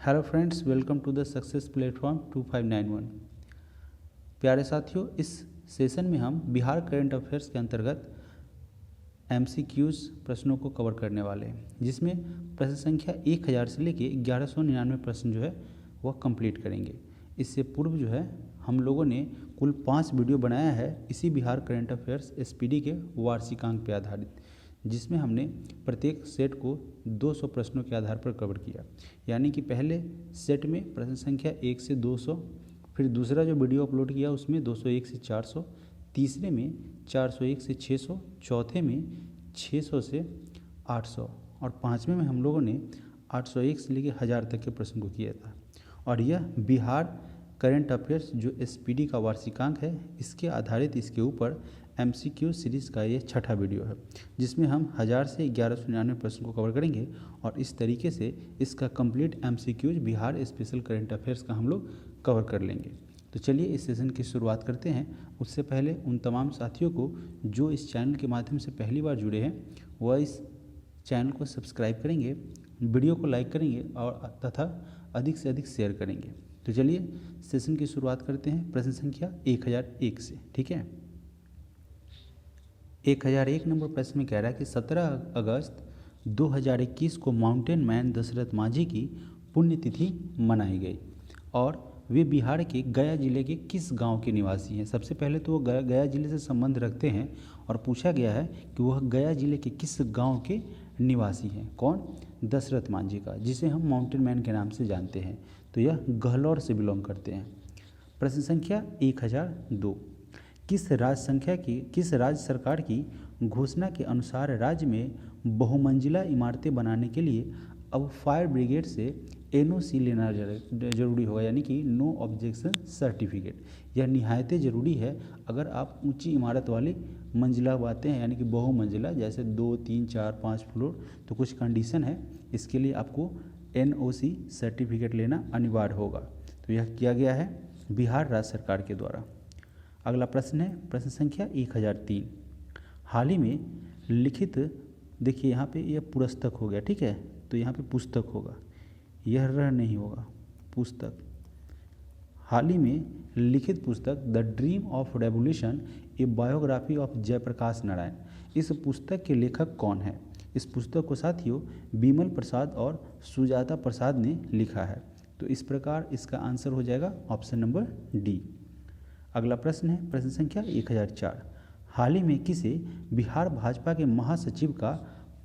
Hello friends, welcome to the success platform 2591। प्यारे साथियों, इस सेशन में हम बिहार करंट अफेयर्स के अंतर्गत MCQs प्रश्नों को कवर करने वाले हैं, जिसमें प्रश्न संख्या 1000 से लेके 1199 प्रश्न जो है वह कंप्लीट करेंगे। इससे पूर्व जो है हम लोगों ने कुल 5 वीडियो बनाया है इसी बिहार करंट अफेयर्स SPD के वार्षिकांक पर आधारित, जिसमें हमने प्रत्येक सेट को 200 प्रश्नों के आधार पर कवर किया। यानी कि पहले सेट में प्रश्न संख्या 1 से 200, फिर दूसरा जो वीडियो अपलोड किया उसमें 201 से 400, तीसरे में 401 से 600, चौथे में 600 से 800 और पाँचवें में हम लोगों ने 801 से लेकर 1000 तक के प्रश्न को किया था। और यह बिहार करंट अफेयर्स जो SPD का वार्षिकांक है, इसके आधारित इसके ऊपर MCQ सीरीज़ का ये छठा वीडियो है, जिसमें हम 1000 से 1199 प्रश्न को कवर करेंगे। और इस तरीके से इसका complete MCQs Bihar special current affairs का हम लोग कवर कर लेंगे। तो चलिए इस सेशन की शुरुआत करते हैं। उससे पहले उन तमाम साथियों को जो इस चैनल के माध्यम से पहली बार जुड़े हैं वह इस चैनल को सब्सक्राइब करेंगे, वीडियो को लाइक करेंगे और तथा अधिक से अधिक शेयर करेंगे। तो चलिए सेशन की शुरुआत करते हैं प्रश्न संख्या 1001 से। ठीक है, 1001 नंबर प्रश्न में कह रहा है कि 17 अगस्त 2021 को माउंटेन मैन दशरथ मांझी की पुण्यतिथि मनाई गई और वे बिहार के गया जिले के किस गांव के निवासी हैं। सबसे पहले तो वो गया जिले से संबंध रखते हैं और पूछा गया है कि वह गया जिले के किस गांव के निवासी हैं। कौन? दशरथ मांझी का, जिसे हम माउंटेन मैन के नाम से जानते हैं। तो यह गहलौर से बिलोंग करते हैं। प्रश्न संख्या 1002, किस राज्य सरकार की घोषणा के अनुसार राज्य में बहुमंजिला इमारतें बनाने के लिए अब फायर ब्रिगेड से NOC लेना जरूरी होगा, यानी कि नो ऑब्जेक्शन सर्टिफिकेट। यह निहायत ज़रूरी है अगर आप ऊंची इमारत वाली मंजिला बनाते हैं, यानी कि बहुमंजिला, जैसे 2, 3, 4, 5 फ्लोर। तो कुछ कंडीशन है, इसके लिए आपको NOC सर्टिफिकेट लेना अनिवार्य होगा। तो यह किया गया है बिहार राज्य सरकार के द्वारा। अगला प्रश्न है प्रश्न संख्या 1003, हाल ही में लिखित, देखिए यहाँ पे यह पुस्तक हो गया, ठीक है, तो यहाँ पे पुस्तक होगा, यह रह नहीं होगा, पुस्तक। हाल ही में लिखित पुस्तक the dream of revolution, a biography of Jayaprakash Narayan, इस पुस्तक के लेखक कौन है? इस पुस्तक को साथियों बिमल प्रसाद और सुजाता प्रसाद ने लिखा है। तो इस प्रकार इसका आंसर हो जाएगा ऑप्शन नंबर डी। अगला प्रश्न है प्रश्न संख्या 1004, हाल ही में किसे बिहार भाजपा के महासचिव का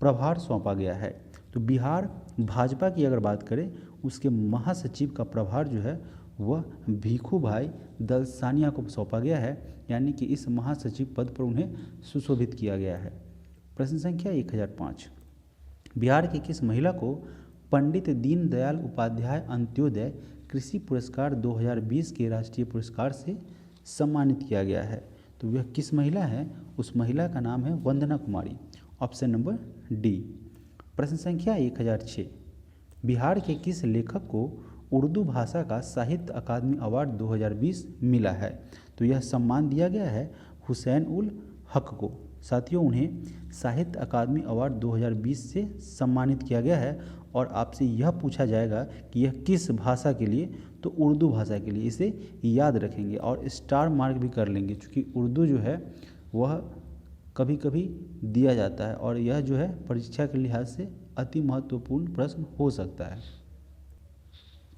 प्रभार सौंपा गया है? तो बिहार भाजपा की अगर बात करें, उसके महासचिव का प्रभार जो है वह भीखू भाई दलसानिया को सौंपा गया है, यानी कि इस महासचिव पद पर उन्हें सुशोभित किया गया है। प्रश्न संख्या 1005, बिहार की किस महिला को पंडित दीनदयाल उपाध्याय अंत्योदय कृषि पुरस्कार 2020 के राष्ट्रीय पुरस्कार से सम्मानित किया गया है? तो वह किस महिला है? उस महिला का नाम है Vandana Kumari, option number D. प्रश्न संख्या 1006, बिहार के किस लेखक को उर्दू भाषा का साहित्य अकादमी अवार्ड 2020 मिला है? तो यह सम्मान दिया गया है हुसैन उल हक को। साथियों, उन्हें साहित्य अकादमी अवार्ड 2020 से सम्मानित किया गया है और आपसे यह पूछा जाएगा कि यह किस भाषा के लिए, तो उर्दू भाषा के लिए। इसे याद रखेंगे और स्टार मार्क भी कर लेंगे, क्योंकि उर्दू जो है वह कभी कभी दिया जाता है और यह जो है परीक्षा के लिहाज से अति महत्वपूर्ण प्रश्न हो सकता है।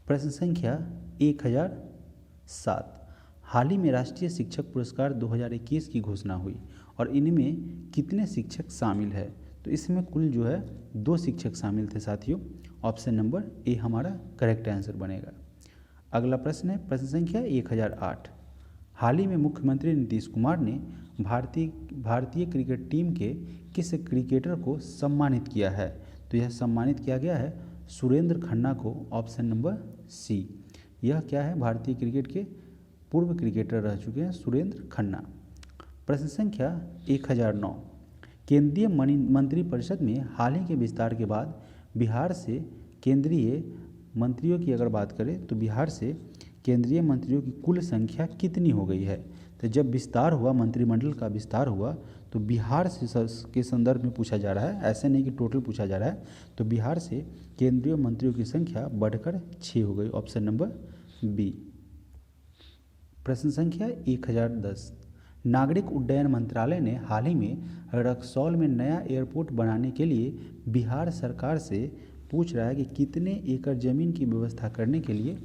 प्रश्न संख्या 1007, हाल ही में राष्ट्रीय शिक्षक पुरस्कार 2021 की घोषणा हुई और इनमें कितने शिक्षक शामिल है? तो इसमें कुल जो है 2 शिक्षक शामिल थे साथियों, ऑप्शन नंबर ए हमारा करेक्ट आंसर बनेगा। अगला प्रश्न है प्रश्न संख्या 1008, हाल ही में मुख्यमंत्री नीतीश कुमार ने भारतीय क्रिकेट टीम के किस क्रिकेटर को सम्मानित किया है? तो यह सम्मानित किया गया है सुरेंद्र खन्ना को, ऑप्शन नंबर सी। यह क्या है? भारतीय क्रिकेट के पूर्व क्रिकेटर रह चुके हैं सुरेंद्र खन्ना। प्रश्न संख्या 1009, केंद्रीय मंत्रिपरिषद में हाल ही के विस्तार के बाद बिहार से केंद्रीय मंत्रियों की अगर बात करें तो बिहार से केंद्रीय मंत्रियों की कुल संख्या कितनी हो गई है? तो जब विस्तार हुआ, मंत्रिमंडल का विस्तार हुआ, तो बिहार से के संदर्भ में पूछा जा रहा है, ऐसे नहीं कि टोटल पूछा जा रहा है। तो बिहार से केंद्रीय मंत्रियों की संख्या बढ़कर 6 हो गई, ऑप्शन नंबर बी। प्रश्न संख्या 1010, नागरिक उड्डयन मंत्रालय ने हाल ही में रक्सौल में नया एयरपोर्ट बनाने के लिए बिहार सरकार से पूछ रहा है कि कितने एकड़ ज़मीन की व्यवस्था करने के लिए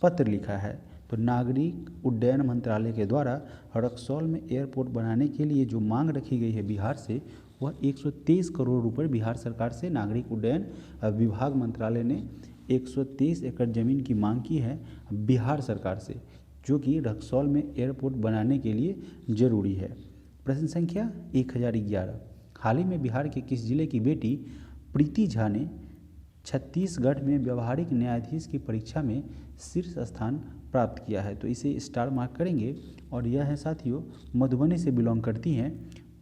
पत्र लिखा है। तो नागरिक उड्डयन मंत्रालय के द्वारा रक्सौल में एयरपोर्ट बनाने के लिए जो मांग रखी गई है बिहार से, वह 123 करोड़ रुपए बिहार सरकार से नागरिक उड्डयन विभाग मंत्रालय ने 123 एकड़ ज़मीन की मांग की है बिहार सरकार से, जो कि रक्सौल में एयरपोर्ट बनाने के लिए ज़रूरी है। प्रश्न संख्या 1011, हाल ही में बिहार के किस जिले की बेटी प्रीति झा ने छत्तीसगढ़ में व्यवहारिक न्यायाधीश की परीक्षा में शीर्ष स्थान प्राप्त किया है? तो इसे स्टार मार्क करेंगे। और यह है साथियों, मधुबनी से बिलोंग करती हैं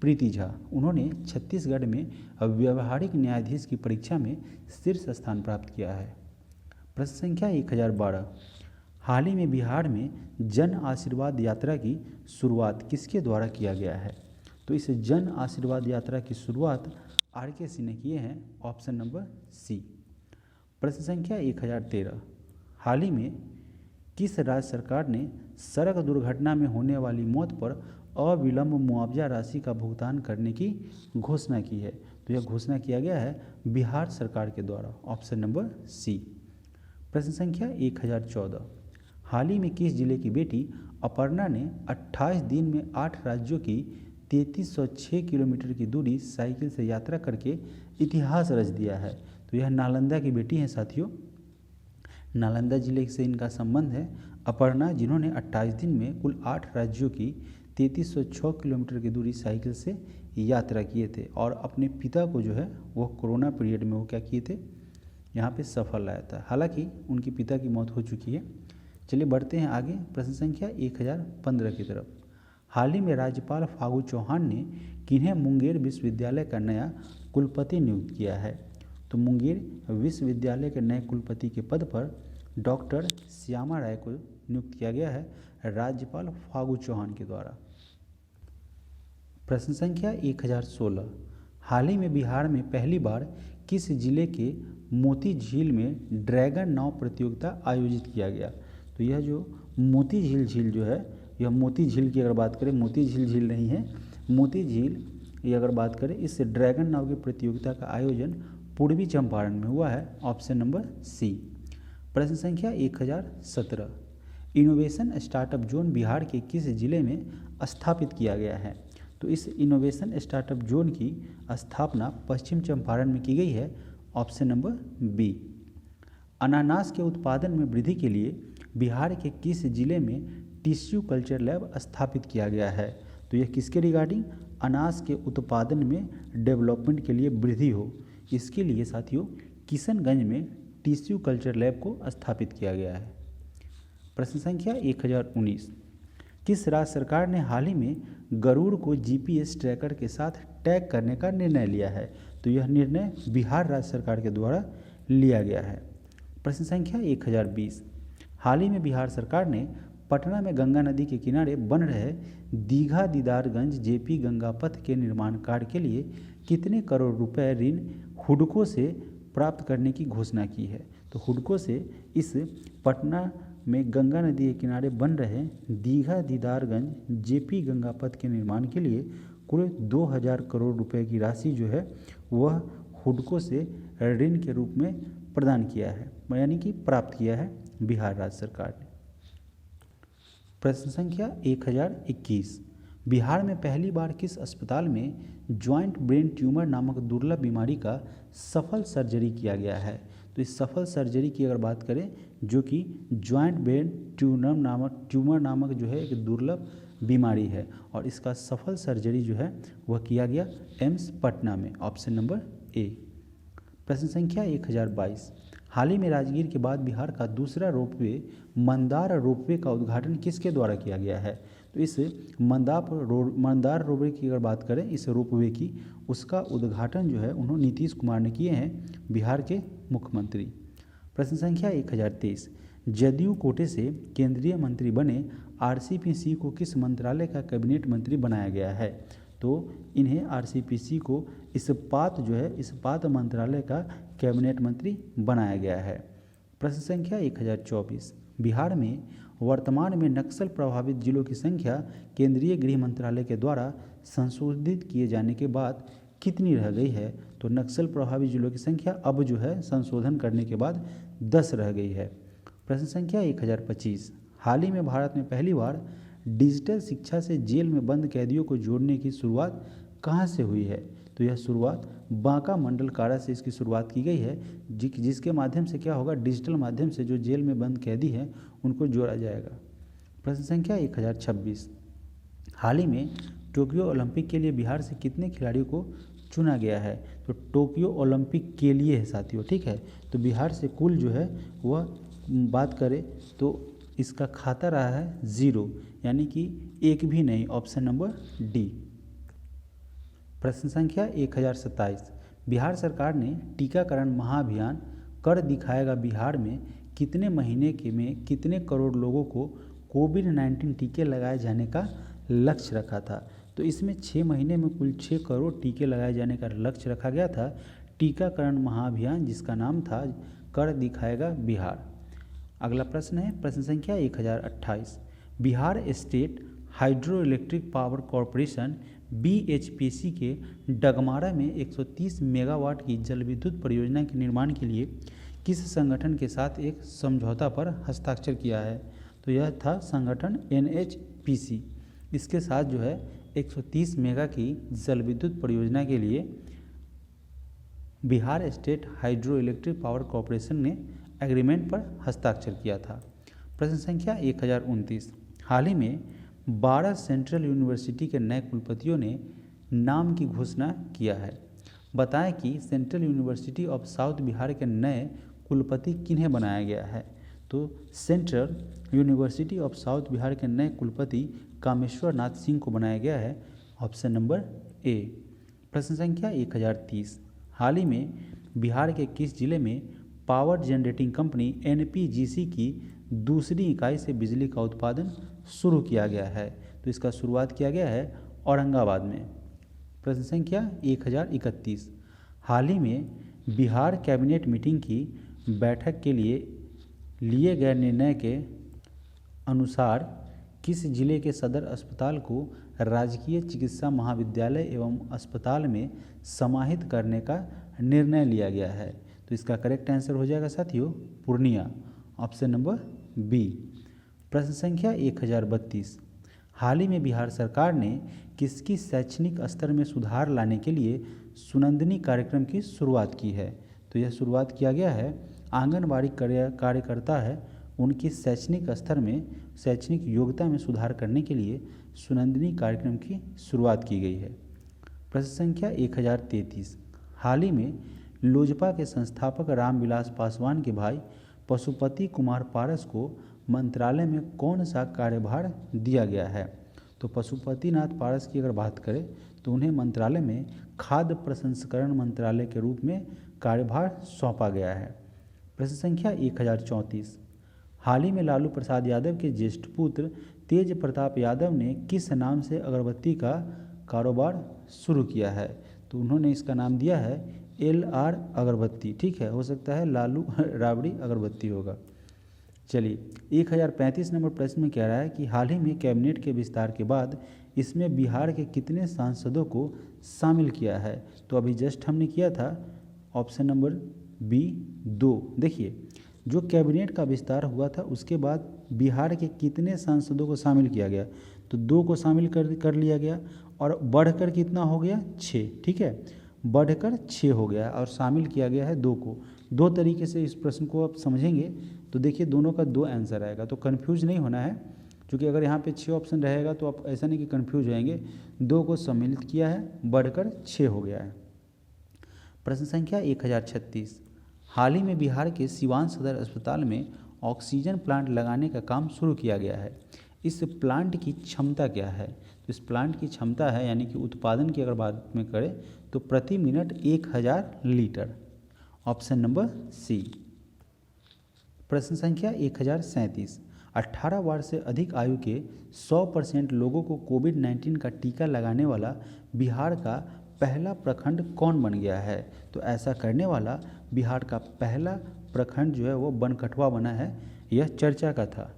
प्रीति झा। उन्होंने छत्तीसगढ़ में व्यवहारिक न्यायाधीश की परीक्षा में शीर्ष स्थान प्राप्त किया है। प्रश्न संख्या 1012, हाल ही में बिहार में जन आशीर्वाद यात्रा की शुरुआत किसके द्वारा किया गया है? तो इस जन आशीर्वाद यात्रा की शुरुआत RK सिंह ने किए हैं, ऑप्शन नंबर सी। प्रश्न संख्या 1013, हाल ही में किस राज्य सरकार ने सड़क दुर्घटना में होने वाली मौत पर अविलंब मुआवजा राशि का भुगतान करने की घोषणा की है? तो यह घोषणा किया गया है बिहार सरकार के द्वारा, ऑप्शन नंबर सी। प्रश्न संख्या 1014, हाल ही में किस जिले की बेटी अपर्णा ने 28 दिन में 8 राज्यों की 3306 किलोमीटर की दूरी साइकिल से यात्रा करके इतिहास रच दिया है? तो यह नालंदा की बेटी हैं साथियों, नालंदा जिले से इनका संबंध है। अपर्णा, जिन्होंने 28 दिन में कुल 8 राज्यों की 3306 किलोमीटर की दूरी साइकिल से यात्रा किए थे, और अपने पिता को जो है वो कोरोना पीरियड में वो क्या किए थे, यहाँ पे सफल लाया था। हालांकि उनके पिता की मौत हो चुकी है। चलिए बढ़ते हैं आगे, प्रश्न संख्या 1015 की तरफ। हाल ही में राज्यपाल फागू चौहान ने किन्हें मुंगेर विश्वविद्यालय का नया कुलपति नियुक्त किया है? तो मुंगेर विश्वविद्यालय के नए कुलपति के पद पर डॉक्टर श्यामा राय को नियुक्त किया गया है राज्यपाल फागू चौहान के द्वारा। प्रश्न संख्या 1016, हाल ही में बिहार में पहली बार किस जिले के मोती झील में ड्रैगन नाव प्रतियोगिता आयोजित किया गया? तो यह जो मोती झील जो है, यह मोती झील की अगर बात करें, मोती झील नहीं है, मोती झील ये अगर बात करें, इस ड्रैगन नाव की प्रतियोगिता का आयोजन पूर्वी चंपारण में हुआ है, ऑप्शन नंबर सी। प्रश्न संख्या 1017, इनोवेशन स्टार्टअप जोन बिहार के किस जिले में स्थापित किया गया है? तो इस इनोवेशन स्टार्टअप जोन की स्थापना पश्चिम चंपारण में की गई है, ऑप्शन नंबर बी। अनानास के उत्पादन में वृद्धि के लिए बिहार के किस जिले में टिश्यू कल्चर लैब स्थापित किया गया है? तो यह किसके रिगार्डिंग, अनाज के उत्पादन में डेवलपमेंट के लिए वृद्धि हो, इसके लिए साथियों किशनगंज में टिश्यू कल्चर लैब को स्थापित किया गया है। प्रश्न संख्या 1019, किस राज्य सरकार ने हाल ही में गरुड़ को GPS ट्रैकर के साथ टैग करने का निर्णय लिया है? तो यह निर्णय बिहार राज्य सरकार के द्वारा लिया गया है। प्रश्न संख्या 1020, हाल ही में बिहार सरकार ने पटना में गंगा नदी के किनारे बन रहे दीघा दीदारगंज JP गंगा पथ के निर्माण कार्य के लिए कितने करोड़ रुपए ऋण हुडको से प्राप्त करने की घोषणा की है? तो हुडको से इस पटना में गंगा नदी के किनारे बन रहे दीघा दीदारगंज JP गंगा पथ के निर्माण के लिए कुल 2000 करोड़ रुपए की राशि जो है वह हुडको से ऋण के रूप में प्रदान किया है, यानी कि प्राप्त किया है बिहार राज्य सरकार ने। प्रश्न संख्या 1021, बिहार में पहली बार किस अस्पताल में ज्वाइंट ब्रेन ट्यूमर नामक दुर्लभ बीमारी का सफल सर्जरी किया गया है? तो इस सफल सर्जरी की अगर बात करें, जो कि ज्वाइंट ब्रेन ट्यूमर नामक जो है एक दुर्लभ बीमारी है, और इसका सफल सर्जरी जो है वह किया गया एम्स पटना में, ऑप्शन नंबर ए। प्रश्न संख्या 1022, हाल ही में राजगीर के बाद बिहार का दूसरा रोपवे मंदार रोपवे का उद्घाटन किसके द्वारा किया गया है? तो इस मंदार रोपवे की अगर बात करें, इस रोपवे की, उसका उद्घाटन जो है उन्होंने नीतीश कुमार ने किए हैं, बिहार के मुख्यमंत्री। प्रश्न संख्या 1023, जदयू कोटे से केंद्रीय मंत्री बने RCP सिंह को किस मंत्रालय का कैबिनेट मंत्री बनाया गया है? तो इन्हें आरसीपीसी को इस्पात मंत्रालय का कैबिनेट मंत्री बनाया गया है। प्रश्न संख्या 1024, बिहार में वर्तमान में नक्सल प्रभावित जिलों की संख्या केंद्रीय गृह मंत्रालय के द्वारा संशोधित किए जाने के बाद कितनी रह गई है? तो नक्सल प्रभावित जिलों की संख्या अब संशोधन करने के बाद 10 रह गई है। प्रश्न संख्या 1025, हाल ही में भारत में पहली बार डिजिटल शिक्षा से जेल में बंद कैदियों को जोड़ने की शुरुआत कहाँ से हुई है? तो यह शुरुआत बांका मंडल कारा से इसकी शुरुआत की गई है, जिसके माध्यम से क्या होगा, डिजिटल माध्यम से जो जेल में बंद कैदी हैं उनको जोड़ा जाएगा। प्रश्न संख्या 1026, हाल ही में टोक्यो ओलंपिक के लिए बिहार से कितने खिलाड़ियों को चुना गया है? तो टोक्यो ओलंपिक के लिए है साथियों, ठीक है। तो बिहार से कुल वह बात करें तो इसका खाता रहा है 0, यानी कि एक भी नहीं, ऑप्शन नंबर डी। प्रश्न संख्या 1027, बिहार सरकार ने टीकाकरण महाअभियान कर दिखाएगा बिहार में कितने महीने में कितने करोड़ लोगों को कोविड-19 टीके लगाए जाने का लक्ष्य रखा था? तो इसमें 6 महीने में कुल 6 करोड़ टीके लगाए जाने का लक्ष्य रखा गया था। टीकाकरण महाअभियान जिसका नाम था कर दिखाएगा बिहार। अगला प्रश्न है प्रश्न संख्या 1028, Bihar state hydro electric power corporation BHPC के डगमारा में 130 मेगावाट की जल विद्युत परियोजना के निर्माण के लिए किस संगठन के साथ एक समझौता पर हस्ताक्षर किया है? तो यह था संगठन NHPC। इसके साथ 130 मेगा की जल विद्युत परियोजना के लिए Bihar state hydro electric power corporation ने एग्रीमेंट पर हस्ताक्षर किया था। प्रश्न संख्या 1029, हाल ही में 12 सेंट्रल यूनिवर्सिटी के नए कुलपतियों ने नाम की घोषणा किया है। बताएं कि central university of south Bihar के नए कुलपति किन्हें बनाया गया है? तो central university of south Bihar के नए कुलपति कामेश्वर नाथ सिंह को बनाया गया है, ऑप्शन नंबर ए। प्रश्न संख्या 1030, हाल ही में बिहार के किस जिले में पावर जनरेटिंग कंपनी NPGC की दूसरी इकाई से बिजली का उत्पादन शुरू किया गया है? तो इसका शुरुआत किया गया है औरंगाबाद में। प्रश्न संख्या 1031, हाल ही में बिहार कैबिनेट मीटिंग की बैठक के लिए गए निर्णय के अनुसार किस जिले के सदर अस्पताल को राजकीय चिकित्सा महाविद्यालय एवं अस्पताल में समाहित करने का निर्णय लिया गया है? तो इसका करेक्ट आंसर हो जाएगा साथियों पूर्णिया, ऑप्शन नंबर बी। प्रश्न संख्या 1032, हाल ही में बिहार सरकार ने किसकी शैक्षणिक स्तर में सुधार लाने के लिए सुनंदनी कार्यक्रम की शुरुआत की है? तो यह शुरुआत किया गया है आंगनबाड़ी कार्यकर्ता है उनकी शैक्षणिक स्तर में शैक्षणिक योग्यता में सुधार करने के लिए सुनंदनी कार्यक्रम की शुरुआत की गई है। प्रश्न संख्या 1033, हाल ही में लोजपा के संस्थापक रामविलास पासवान के भाई पशुपति कुमार पारस को मंत्रालय में कौन सा कार्यभार दिया गया है? तो पशुपतिनाथ पारस की अगर बात करें तो उन्हें मंत्रालय में खाद्य प्रसंस्करण मंत्रालय के रूप में कार्यभार सौंपा गया है। प्रश्न संख्या 1034, हाल ही में लालू प्रसाद यादव के ज्येष्ठ पुत्र तेज प्रताप यादव ने किस नाम से अगरबत्ती का कारोबार शुरू किया है? तो उन्होंने इसका नाम दिया है LR अगरबत्ती, ठीक है, हो सकता है लालू राबड़ी अगरबत्ती होगा। चलिए 1035 नंबर प्रश्न में कह रहा है कि हाल ही में कैबिनेट के विस्तार के बाद इसमें बिहार के कितने सांसदों को शामिल किया है? तो अभी जस्ट हमने किया था, ऑप्शन नंबर बी 2। देखिए जो कैबिनेट का विस्तार हुआ था उसके बाद बिहार के कितने सांसदों को शामिल किया गया? तो 2 को शामिल कर लिया गया और बढ़कर कितना हो गया 6, ठीक है, बढ़कर 6 हो गया और शामिल किया गया है 2 को। 2 तरीके से इस प्रश्न को आप समझेंगे तो देखिए दोनों का 2 आंसर आएगा, तो कन्फ्यूज नहीं होना है, क्योंकि अगर यहाँ पे 6 ऑप्शन रहेगा तो आप ऐसा नहीं कि कन्फ्यूज होएंगे। 2 को सम्मिलित किया है, बढ़कर 6 हो गया है। प्रश्न संख्या 1036, हाल ही में बिहार के सिवान सदर अस्पताल में ऑक्सीजन प्लांट लगाने का काम शुरू किया गया है। इस प्लांट की क्षमता क्या है? तो इस प्लांट की क्षमता है, यानी कि उत्पादन की अगर बात में करें तो प्रति minute 1000 litre, option number C. प्रश्न संख्या 1037, 18 वर्ष से अधिक आयु के 100% लोगों को कोविड-19 का टीका लगाने वाला बिहार का पहला प्रखंड कौन बन गया है? तो ऐसा करने वाला बिहार का पहला प्रखंड जो है वो बनकटवा बना है। यह चर्चा का था।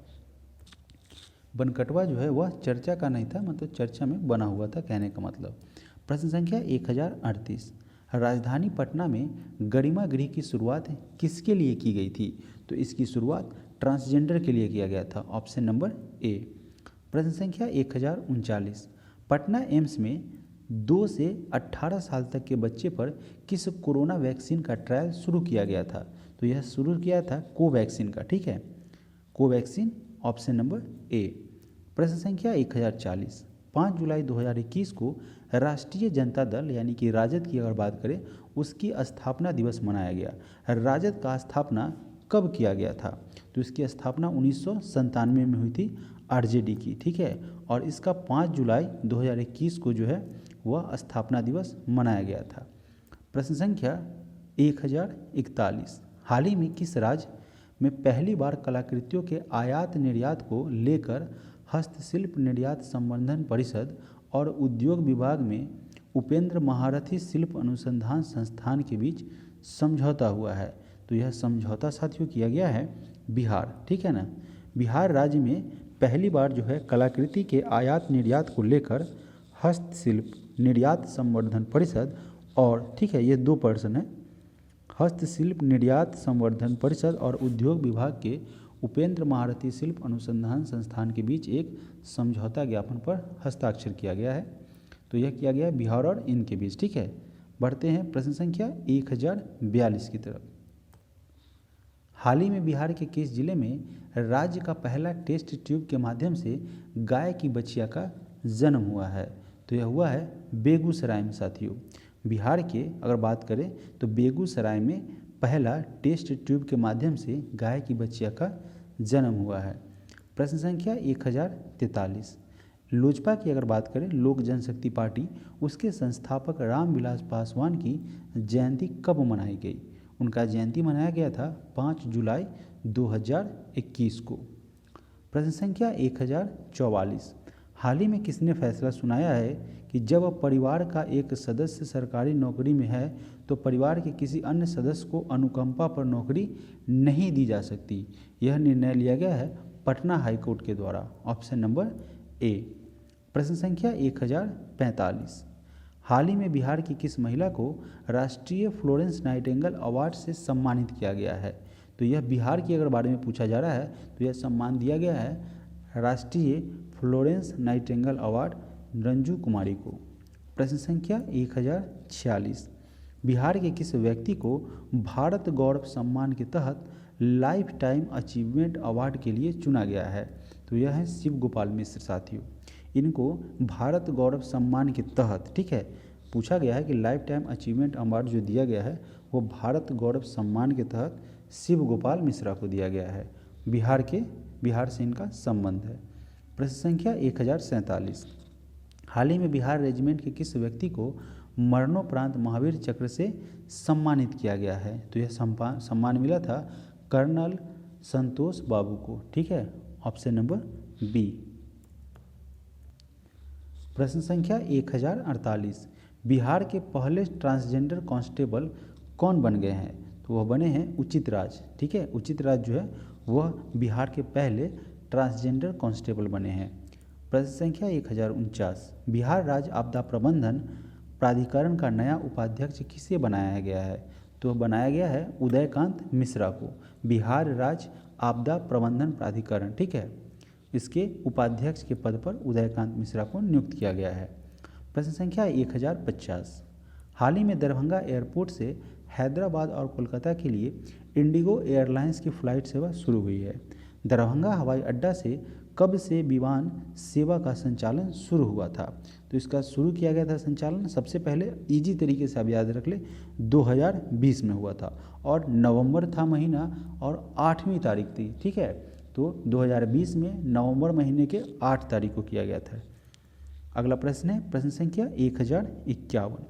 बनकटवा जो है वह चर्चा का नहीं था, मतलब चर्चा में बना हुआ था, कहने का मतलब। प्रश्न संख्या 1038, राजधानी पटना में गरिमा गृह की शुरुआत किसके लिए की गई थी? तो इसकी शुरुआत ट्रांसजेंडर के लिए किया गया था। Option number A. प्रश्न संख्या 1039, पटना एम्स में 2 से 18 साल तक के बच्चे पर किस कोरोना वैक्सीन का ट्रायल शुरू किया गया था? तो यह शुरू किया था कोवैक्सीन का, ठीक है, कोवैक्सीन, ऑप्शन नंबर ए। प्रश्न संख्या 1040, 5 जुलाई 2021 को राष्ट्रीय जनता दल यानी कि राजद की अगर बात करें उसकी स्थापना दिवस मनाया गया। राजद का स्थापना कब किया गया था? तो इसकी स्थापना 1997 में हुई थी, आरजेडी की, ठीक है, और इसका 5 जुलाई 2021 को जो है वह स्थापना दिवस मनाया गया था। प्रश्न संख्या 1041, हाल ही में किस राज्य में पहली बार कलाकृतियों के आयात निर्यात को लेकर हस्तशिल्प निर्यात संवर्धन परिषद और उद्योग विभाग में उपेंद्र महारथी शिल्प अनुसंधान संस्थान के बीच समझौता हुआ है? तो यह समझौता साथियों किया गया है बिहार, ठीक है ना। बिहार राज्य में पहली बार जो है कलाकृति के आयात निर्यात को लेकर हस्तशिल्प निर्यात संवर्धन परिषद और, ठीक है, ये 2 पर्सन है, हस्तशिल्प निर्यात संवर्धन परिषद और उद्योग विभाग के उपेंद्र महारथी शिल्प अनुसंधान संस्थान के बीच एक समझौता ज्ञापन पर हस्ताक्षर किया गया है। तो यह किया गया बिहार और इनके बीच, ठीक है। बढ़ते हैं प्रश्न संख्या 1042 की तरफ। हाल ही में बिहार के किस जिले में राज्य का पहला टेस्ट ट्यूब के माध्यम से गाय की बछिया का जन्म हुआ है? तो यह हुआ है बेगूसराय में साथियों। बिहार के अगर बात करें तो बेगूसराय में पहला टेस्ट ट्यूब के माध्यम से गाय की बछिया का जन्म हुआ है। प्रश्न संख्या 1043, लोजपा की अगर बात करें लोक जनशक्ति पार्टी, उसके संस्थापक रामविलास पासवान की जयंती कब मनाई गई? उनका जयंती मनाया गया था 5 जुलाई 2021 को। प्रश्न संख्या 1044, हाल ही में किसने फैसला सुनाया है कि जब परिवार का एक सदस्य सरकारी नौकरी में है तो परिवार के किसी अन्य सदस्य को अनुकंपा पर नौकरी नहीं दी जा सकती? यह निर्णय लिया गया है पटना हाईकोर्ट के द्वारा। Option number A. प्रश्न संख्या 1045, हाल ही में बिहार की किस महिला को राष्ट्रीय फ्लोरेंस नाइटिंगेल अवार्ड से सम्मानित किया गया है? तो यह बिहार की अगर बारे में पूछा जा रहा है तो यह सम्मान दिया गया है राष्ट्रीय फ्लोरेंस नाइटिंगेल अवार्ड रंजू कुमारी को। प्रश्न संख्या 1046, बिहार के किस व्यक्ति को भारत गौरव सम्मान के तहत लाइफ टाइम अचीवमेंट अवार्ड के लिए चुना गया है? तो यह है शिव गोपाल मिश्र साथियों। इनको भारत गौरव सम्मान के तहत, ठीक है, पूछा गया है कि लाइफ टाइम अचीवमेंट अवार्ड जो दिया गया है वो भारत गौरव सम्मान के तहत शिव गोपाल मिश्रा को दिया गया है। बिहार से इनका संबंध है। प्रश्न संख्या 1047, हाल ही में बिहार रेजिमेंट के किस व्यक्ति को मरणोपरांत महावीर चक्र से सम्मानित किया गया है? तो यह सम्मान मिला था कर्नल संतोष बाबू को, ठीक है, ऑप्शन नंबर बी। प्रश्न संख्या 1048, बिहार के पहले ट्रांसजेंडर कांस्टेबल कौन बन गए हैं? तो वह बने हैं उचित राज, ठीक है, उचित राज जो है वह बिहार के पहले ट्रांसजेंडर कांस्टेबल बने हैं। प्रश्न संख्या 1049, बिहार राज्य आपदा प्रबंधन प्राधिकरण का नया उपाध्यक्ष किसे बनाया गया है? तो बनाया गया है उदयकांत मिश्रा को, बिहार राज्य आपदा प्रबंधन प्राधिकरण, ठीक है, इसके उपाध्यक्ष के पद पर उदयकांत मिश्रा को नियुक्त किया गया है। प्रश्न संख्या 1050, हाल ही में दरभंगा एयरपोर्ट से हैदराबाद और कोलकाता के लिए इंडिगो एयरलाइंस की फ़्लाइट सेवा शुरू हुई है। दरभंगा हवाई अड्डा से कब से विमान सेवा का संचालन शुरू हुआ था? तो इसका शुरू किया गया था संचालन, सबसे पहले इजी तरीके से आप याद रख ले, 2020 में हुआ था और नवंबर था महीना और 8वीं तारीख थी, ठीक है, तो 2020 में नवंबर महीने के 8 तारीख को किया गया था। अगला प्रश्न है प्रश्न संख्या 1051,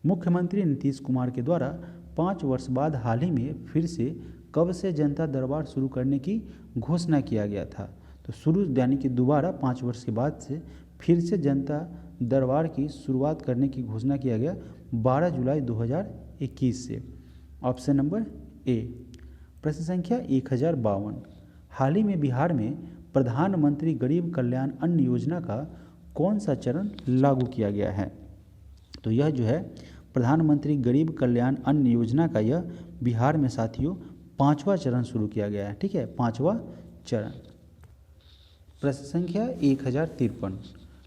मुख्यमंत्री नीतीश कुमार के द्वारा 5 वर्ष बाद हाल ही में फिर से कब से जनता दरबार शुरू करने की घोषणा किया गया था? तो शुरू यानी कि दोबारा 5 वर्ष के बाद से फिर से जनता दरबार की शुरुआत करने की घोषणा किया गया 12 जुलाई 2021 से। Option number A. प्रश्न संख्या 1052, हाल ही में बिहार में प्रधानमंत्री गरीब कल्याण अन्न योजना का कौन सा चरण लागू किया गया है? तो यह जो है प्रधानमंत्री गरीब कल्याण अन्न योजना का यह बिहार में साथियों 5वां चरण शुरू किया गया है। ठीक है, 5वां चरण। प्रश्न संख्या 1053,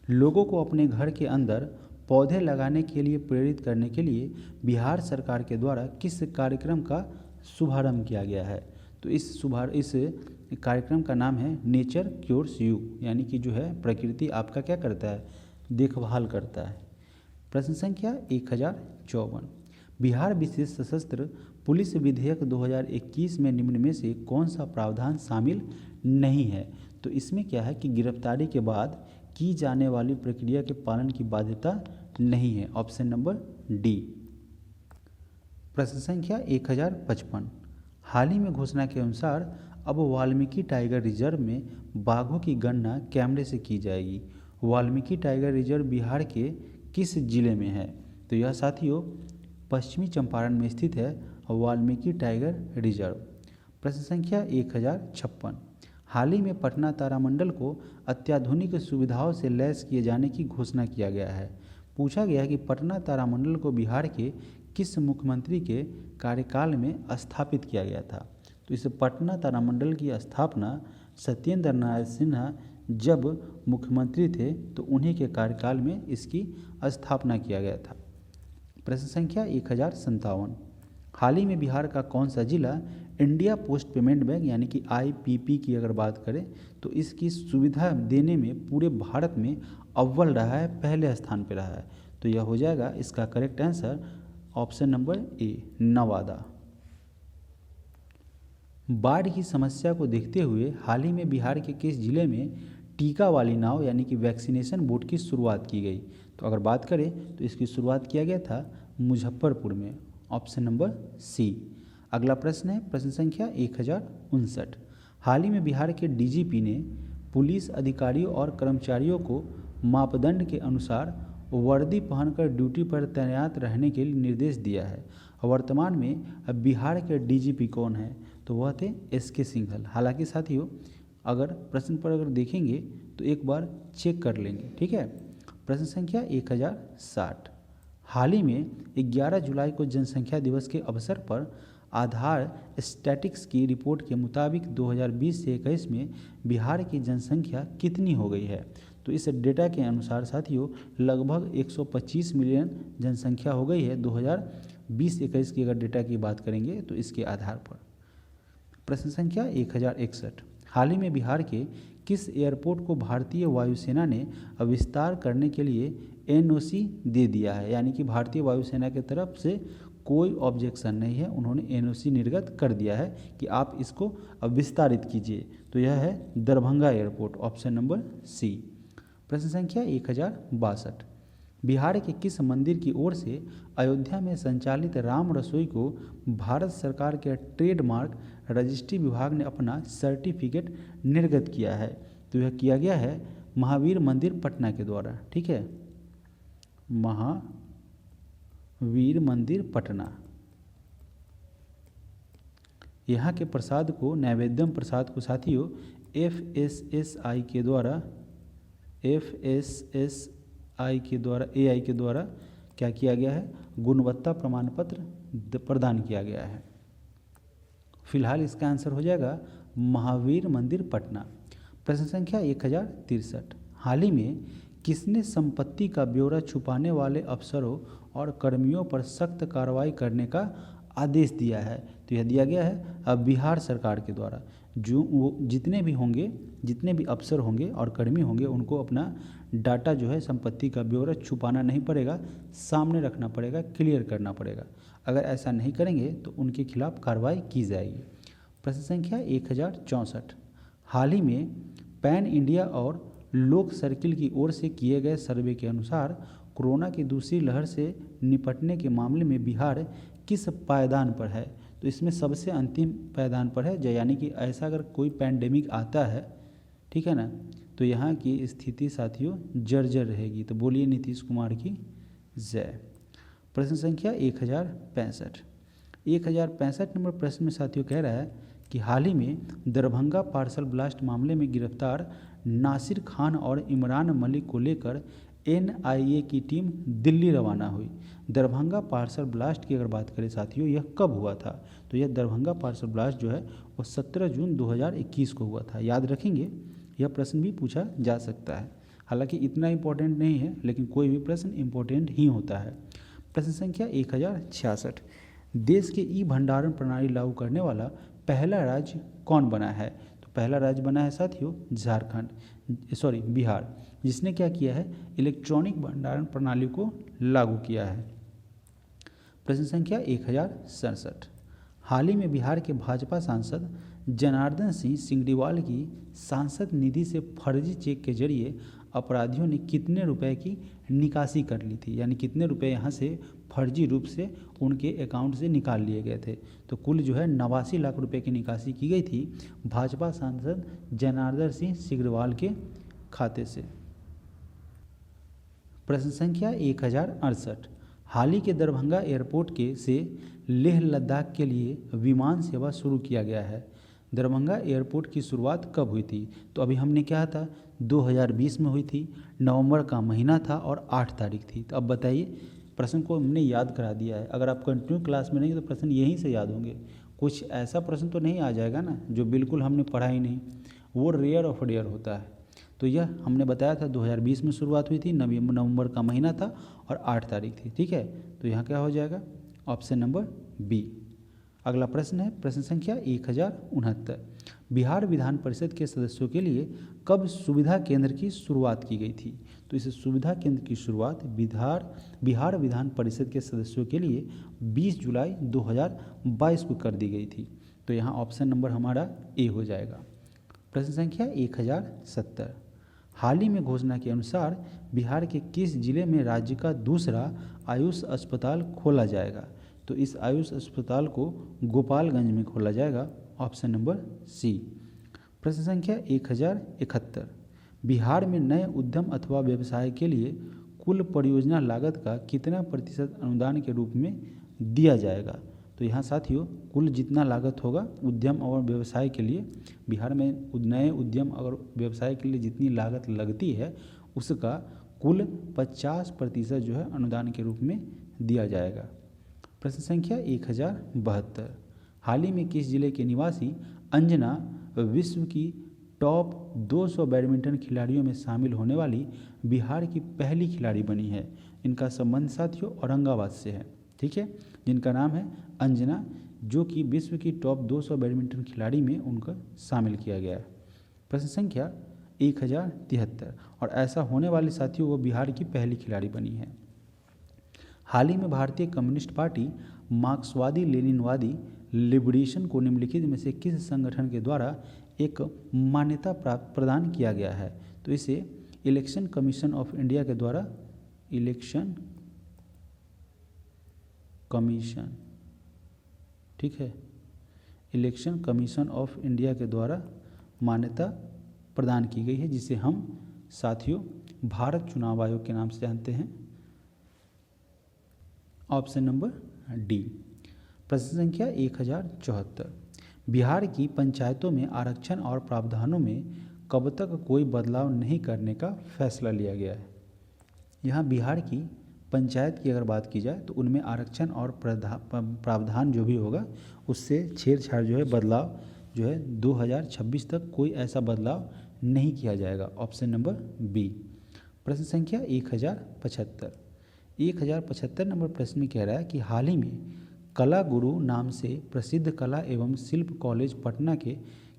लोगों को अपने घर के अंदर पौधे लगाने के लिए प्रेरित करने के लिए बिहार सरकार के द्वारा किस कार्यक्रम का शुभारंभ किया गया है? तो इस कार्यक्रम का नाम है नेचर क्योर्स यू, यानी कि जो है प्रकृति आपका क्या करता है, देखभाल करता है। प्रश्न संख्या 1054, बिहार विशेष सशस्त्र पुलिस विधेयक 2021 में निम्न में से कौन सा प्रावधान शामिल नहीं है? तो इसमें क्या है कि गिरफ्तारी के बाद की जाने वाली प्रक्रिया के पालन की बाध्यता नहीं है। Option number D. प्रश्न संख्या 1055, हाल ही में घोषणा के अनुसार अब वाल्मीकि टाइगर रिजर्व में बाघों की गणना कैमरे से की जाएगी। वाल्मीकि टाइगर रिजर्व बिहार के किस जिले में है? तो यह साथियों पश्चिमी चंपारण में स्थित है वाल्मीकि टाइगर रिजर्व। प्रश्न संख्या 1056, हाल ही में पटना तारामंडल को अत्याधुनिक सुविधाओं से लैस किए जाने की घोषणा किया गया है। पूछा गया है कि पटना तारामंडल को बिहार के किस मुख्यमंत्री के कार्यकाल में स्थापित किया गया था? तो इस पटना तारामंडल की स्थापना सत्येंद्र नारायण सिन्हा जब मुख्यमंत्री थे तो उन्हीं के कार्यकाल में इसकी स्थापना किया गया था। प्रश्न संख्या 1057, हाल ही में बिहार का कौन सा जिला इंडिया पोस्ट पेमेंट बैंक यानी कि IPP की अगर बात करें तो इसकी सुविधा देने में पूरे भारत में अव्वल रहा है, पहले स्थान पर रहा है? तो यह हो जाएगा इसका correct answer option number A, Nawada. बाढ़ की समस्या को देखते हुए हाल ही में बिहार के किस जिले में टीका वाली नाव यानी कि वैक्सीनेशन बोट की शुरुआत की गई? तो अगर बात करें तो इसकी शुरुआत किया गया था मुजफ्फरपुर में। Option number C. अगला प्रश्न है प्रश्न संख्या 1059, हाल ही में बिहार के DGP ने पुलिस अधिकारियों और कर्मचारियों को मापदंड के अनुसार वर्दी पहनकर ड्यूटी पर तैनात रहने के लिए निर्देश दिया है। वर्तमान में अब बिहार के DGP कौन है? तो वह थे SK सिंघल। हालांकि साथियों अगर प्रश्न पर अगर देखेंगे तो एक बार चेक कर लेंगे। ठीक है, प्रश्न संख्या 1060, हाल ही में 11 जुलाई को जनसंख्या दिवस के अवसर पर आधार स्टैटिक्स की रिपोर्ट के मुताबिक 2020 से 21 में बिहार की जनसंख्या कितनी हो गई है? तो इस डेटा के अनुसार साथियों लगभग 125 मिलियन जनसंख्या हो गई है 2020-21 की अगर डेटा की बात करेंगे तो इसके आधार पर। प्रश्न संख्या 1061, हाल ही में बिहार के किस एयरपोर्ट को भारतीय वायुसेना ने विस्तार करने के लिए NOC दे दिया है? यानी कि भारतीय वायुसेना की तरफ से कोई ऑब्जेक्शन नहीं है, उन्होंने NOC निर्गत कर दिया है कि आप इसको विस्तारित कीजिए। तो यह है Darbhanga airport. Option number C. प्रश्न संख्या 1062, बिहार के किस मंदिर की ओर से अयोध्या में संचालित राम रसोई को भारत सरकार के ट्रेडमार्क रजिस्ट्री विभाग ने अपना सर्टिफिकेट निर्गत किया है? तो यह किया गया है महावीर मंदिर पटना के द्वारा। ठीक है, महावीर मंदिर पटना। यहाँ के प्रसाद को नैवेद्यम प्रसाद को साथियों FSSAI के द्वारा क्या किया गया है? गुणवत्ता प्रमाण पत्र प्रदान किया गया है। फिलहाल इसका आंसर हो जाएगा महावीर मंदिर पटना। प्रश्न संख्या 1063, हाल ही में किसने संपत्ति का ब्यौरा छुपाने वाले अफसरों और कर्मियों पर सख्त कार्रवाई करने का आदेश दिया है? तो यह दिया गया है अब बिहार सरकार के द्वारा। जो वो जितने भी अफसर होंगे और कर्मी होंगे उनको अपना डाटा जो है संपत्ति का ब्यौरा छुपाना नहीं पड़ेगा, सामने रखना पड़ेगा, क्लियर करना पड़ेगा। अगर ऐसा नहीं करेंगे तो उनके खिलाफ कार्रवाई की जाएगी। प्रश्न संख्या 1064, हाल ही में पैन इंडिया और लोक सर्किल की ओर से किए गए सर्वे के अनुसार कोरोना की दूसरी लहर से निपटने के मामले में बिहार किस पायदान पर है? तो इसमें सबसे अंतिम पायदान पर है, यानी कि ऐसा अगर कोई पैंडेमिक आता है ठीक है ना। तो यहाँ की स्थिति साथियों जर्जर रहेगी। तो बोलिए नीतीश कुमार की जय। प्रश्न संख्या 1065। 1065 नंबर प्रश्न में साथियों कह रहा है कि हाल ही में दरभंगा पार्सल ब्लास्ट मामले में गिरफ्तार नासिर खान और इमरान मलिक को लेकर एनआईए की टीम दिल्ली रवाना हुई। दरभंगा पार्सल ब्लास्ट की अगर बात करें साथियों, यह कब हुआ था? तो यह दरभंगा पार्सल ब्लास्ट जो है वो 17 जून 2021 को हुआ था। याद रखेंगे, यह प्रश्न भी पूछा जा सकता है। हालांकि इतना इम्पोर्टेंट नहीं है, लेकिन कोई भी प्रश्न इम्पोर्टेंट ही होता है। प्रश्न संख्या 1066। देश के ई भंडारण प्रणाली लागू करने वाला पहला राज्य कौन बना है? तो पहला राज्य बना है साथियों बिहार, जिसने क्या किया है, इलेक्ट्रॉनिक भंडारण प्रणाली को लागू किया है। प्रश्न संख्या 1067। हाल ही में बिहार के भाजपा सांसद जनार्दन सिंह सिंगरीवाल की सांसद निधि से फर्जी चेक के जरिए अपराधियों ने कितने रुपए की निकासी कर ली थी, यानी कितने रुपए यहाँ से फर्जी रूप से उनके अकाउंट से निकाल लिए गए थे? तो कुल जो है 89 लाख रुपए की निकासी की गई थी भाजपा सांसद जनार्दन सिंह सिंगरीवाल के खाते से। प्रश्न संख्या 1068। हाल ही के दरभंगा एयरपोर्ट के से लेह लद्दाख के लिए विमान सेवा शुरू किया गया है। दरभंगा एयरपोर्ट की शुरुआत कब हुई थी? तो अभी हमने क्या था, 2020 में हुई थी, नवंबर का महीना था और 8 तारीख थी। तो अब बताइए, प्रश्न को हमने याद करा दिया है। अगर आप कंटिन्यू क्लास में नहीं तो प्रश्न यहीं से याद होंगे। कुछ ऐसा प्रश्न तो नहीं आ जाएगा ना जो बिल्कुल हमने पढ़ा ही नहीं, वो रेयर ऑफ रेयर होता है। तो यह हमने बताया था 2020 में शुरुआत हुई थी, नवंबर का महीना था और 8 तारीख थी। ठीक है, तो यहाँ क्या हो जाएगा, ऑप्शन नंबर बी। अगला प्रश्न है प्रश्न संख्या 1069। बिहार विधान परिषद के सदस्यों के लिए कब सुविधा केंद्र की शुरुआत की गई थी? तो इस सुविधा केंद्र की शुरुआत बिहार विधान परिषद के सदस्यों के लिए 20 जुलाई 2022 को कर दी गई थी। तो यहाँ ऑप्शन नंबर हमारा ए हो जाएगा। प्रश्न संख्या 1070। हाल ही में घोषणा के अनुसार बिहार के किस जिले में राज्य का दूसरा आयुष अस्पताल खोला जाएगा? तो इस आयुष अस्पताल को गोपालगंज में खोला जाएगा, ऑप्शन नंबर सी। प्रश्न संख्या 1071। बिहार में नए उद्यम अथवा व्यवसाय के लिए कुल परियोजना लागत का कितना प्रतिशत अनुदान के रूप में दिया जाएगा? तो यहाँ साथियों कुल जितना लागत होगा उद्यम और व्यवसाय के लिए, बिहार में नए उद्यम और व्यवसाय के लिए जितनी लागत लगती है उसका कुल 50% जो है अनुदान के रूप में दिया जाएगा। प्रश्न संख्या 1072। हाल ही में किस जिले के निवासी अंजना विश्व की टॉप 200 बैडमिंटन खिलाड़ियों में शामिल होने वाली बिहार की पहली खिलाड़ी बनी है? इनका संबंध साथियों औरंगाबाद से है। ठीक है, जिनका नाम है अंजना, जो कि विश्व की टॉप 200 बैडमिंटन खिलाड़ी में उनका शामिल किया गया है। प्रश्न संख्या 1073। और ऐसा होने वाले साथियों वो बिहार की पहली खिलाड़ी बनी है। हाल ही में भारतीय कम्युनिस्ट पार्टी मार्क्सवादी लेनिनवादी लिबरेशन को निम्नलिखित में से किस संगठन के द्वारा एक मान्यता प्राप्त प्रदान किया गया है? तो इसे इलेक्शन कमीशन ऑफ इंडिया के द्वारा, इलेक्शन कमीशन, ठीक है, इलेक्शन कमीशन ऑफ इंडिया के द्वारा मान्यता प्रदान की गई है, जिसे हम साथियों भारत चुनाव आयोग के नाम से जानते हैं, ऑप्शन नंबर डी। प्रश्न संख्या 1074। बिहार की पंचायतों में आरक्षण और प्रावधानों में कब तक कोई बदलाव नहीं करने का फैसला लिया गया है? यहाँ बिहार की पंचायत की अगर बात की जाए तो उनमें आरक्षण और प्रावधान जो भी होगा उससे छेड़छाड़ जो है, बदलाव जो है 2026 तक कोई ऐसा बदलाव नहीं किया जाएगा, ऑप्शन नंबर बी। प्रश्न संख्या 1075। 1075 नंबर प्रश्न में कह रहा है कि हाल ही में कला गुरु नाम से प्रसिद्ध कला एवं शिल्प कॉलेज पटना के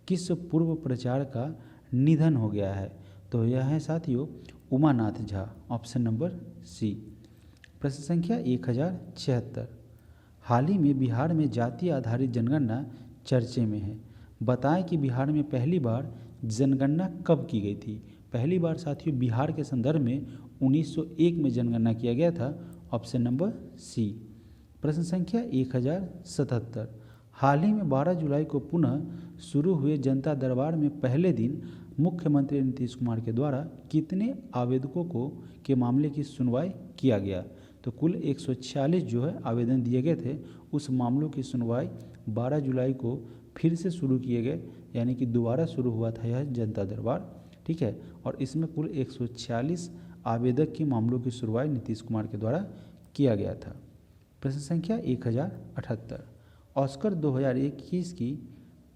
किस पूर्व प्राचार्य का निधन हो गया है? तो यह है साथियों Umanath Jha, option number C. प्रश्न संख्या 1076। हाल ही में बिहार में जाति आधारित जनगणना चर्चे में है, बताएं कि बिहार में पहली बार जनगणना कब की गई थी? पहली बार साथियों बिहार के संदर्भ में 1901 में जनगणना किया गया था, ऑप्शन नंबर सी। प्रश्न संख्या 1077। हाल ही में 12 जुलाई को पुनः शुरू हुए जनता दरबार में पहले दिन मुख्यमंत्री नीतीश कुमार के द्वारा कितने आवेदकों को के मामले की सुनवाई किया गया? तो कुल 146 जो है आवेदन दिए गए थे, उस मामलों की सुनवाई 12 जुलाई को फिर से शुरू किए गए, यानी कि दोबारा शुरू हुआ था यह जनता दरबार, ठीक है। और इसमें कुल 146 आवेदक के मामलों की सुनवाई नीतीश कुमार के द्वारा किया गया था। प्रश्न संख्या 1078, ऑस्कर 2021 की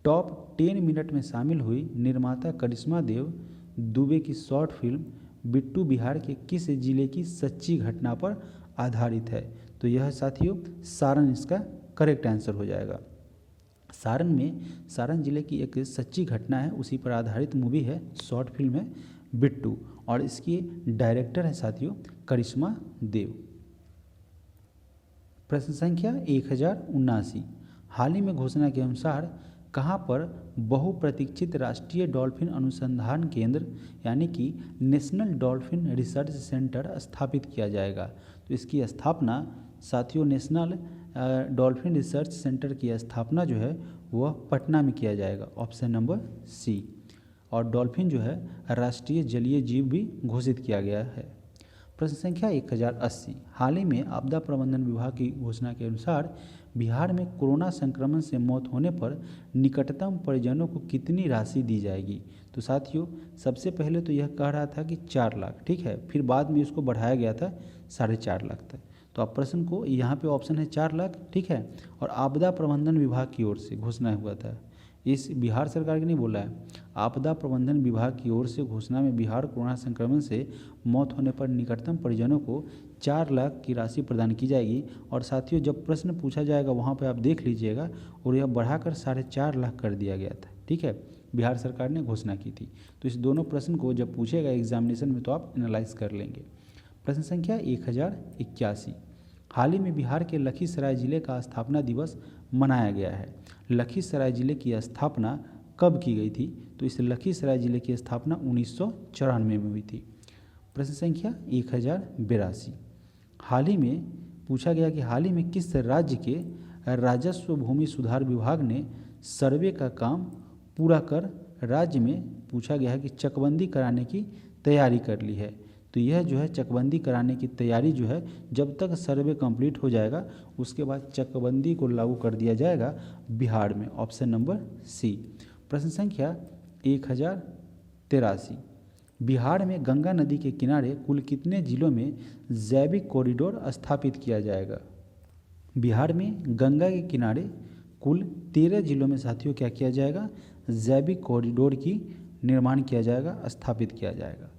टॉप 10 मिनट में शामिल हुई निर्माता करिश्मा देव दुबे की शॉर्ट फिल्म बिट्टू बिहार के किस जिले की सच्ची घटना पर आधारित है? तो यह साथियों सारण इसका करेक्ट आंसर हो जाएगा। सारण जिले की एक सच्ची घटना है, उसी पर आधारित मूवी है, शॉर्ट फिल्म है बिट्टू, और इसकी डायरेक्टर है साथियों करिश्मा देव। प्रश्न संख्या 1079, हाल ही में घोषणा के अनुसार कहाँ पर बहुप्रतीक्षित राष्ट्रीय डॉल्फिन अनुसंधान केंद्र यानी कि नेशनल डॉल्फिन रिसर्च सेंटर स्थापित किया जाएगा? तो इसकी स्थापना साथियों नेशनल डॉल्फिन रिसर्च सेंटर की स्थापना जो है वह पटना में किया जाएगा, ऑप्शन नंबर सी। और डॉल्फिन जो है राष्ट्रीय जलीय जीव भी घोषित किया गया है। प्रश्न संख्या 1080, हाल ही में आपदा प्रबंधन विभाग की घोषणा के अनुसार बिहार में कोरोना संक्रमण से मौत होने पर निकटतम परिजनों को कितनी राशि दी जाएगी? तो साथियों सबसे पहले तो यह कह रहा था कि 4 लाख, ठीक है, फिर बाद में इसको बढ़ाया गया था 4.5 लाख तक। तो आप प्रश्न को यहाँ पे ऑप्शन है 4 लाख, ठीक है, और आपदा प्रबंधन विभाग की ओर से घोषणा हुआ था, इस बिहार सरकार की नहीं बोला है, आपदा प्रबंधन विभाग की ओर से घोषणा में बिहार कोरोना संक्रमण से मौत होने पर निकटतम परिजनों को 4 लाख की राशि प्रदान की जाएगी। और साथियों जब प्रश्न पूछा जाएगा वहाँ पर आप देख लीजिएगा, और यह बढ़ाकर 4.5 लाख कर दिया गया था, ठीक है, बिहार सरकार ने घोषणा की थी। तो इस दोनों प्रश्न को जब पूछेगा एग्जामिनेशन में तो आप एनालाइज कर लेंगे। प्रश्न संख्या 1081, हाल ही में बिहार के लखीसराय जिले का स्थापना दिवस मनाया गया है। लखीसराय जिले की स्थापना कब की गई थी? तो इस लखीसराय जिले की स्थापना 1994 में हुई थी। प्रश्न संख्या 1082, हाल ही में पूछा गया कि हाल ही में किस राज्य के राजस्व भूमि सुधार विभाग ने सर्वे का काम पूरा कर राज्य में पूछा गया है कि चकबंदी कराने की तैयारी कर ली है? तो यह जो है चकबंदी कराने की तैयारी जो है जब तक सर्वे कंप्लीट हो जाएगा उसके बाद चकबंदी को लागू कर दिया जाएगा बिहार में, ऑप्शन नंबर सी। प्रश्न संख्या 1083, बिहार में गंगा नदी के किनारे कुल कितने जिलों में जैविक कॉरिडोर स्थापित किया जाएगा? बिहार में गंगा के किनारे कुल 13 जिलों में साथियों क्या किया जाएगा? जैविक कॉरिडोर की निर्माण किया जाएगा, स्थापित किया जाएगा।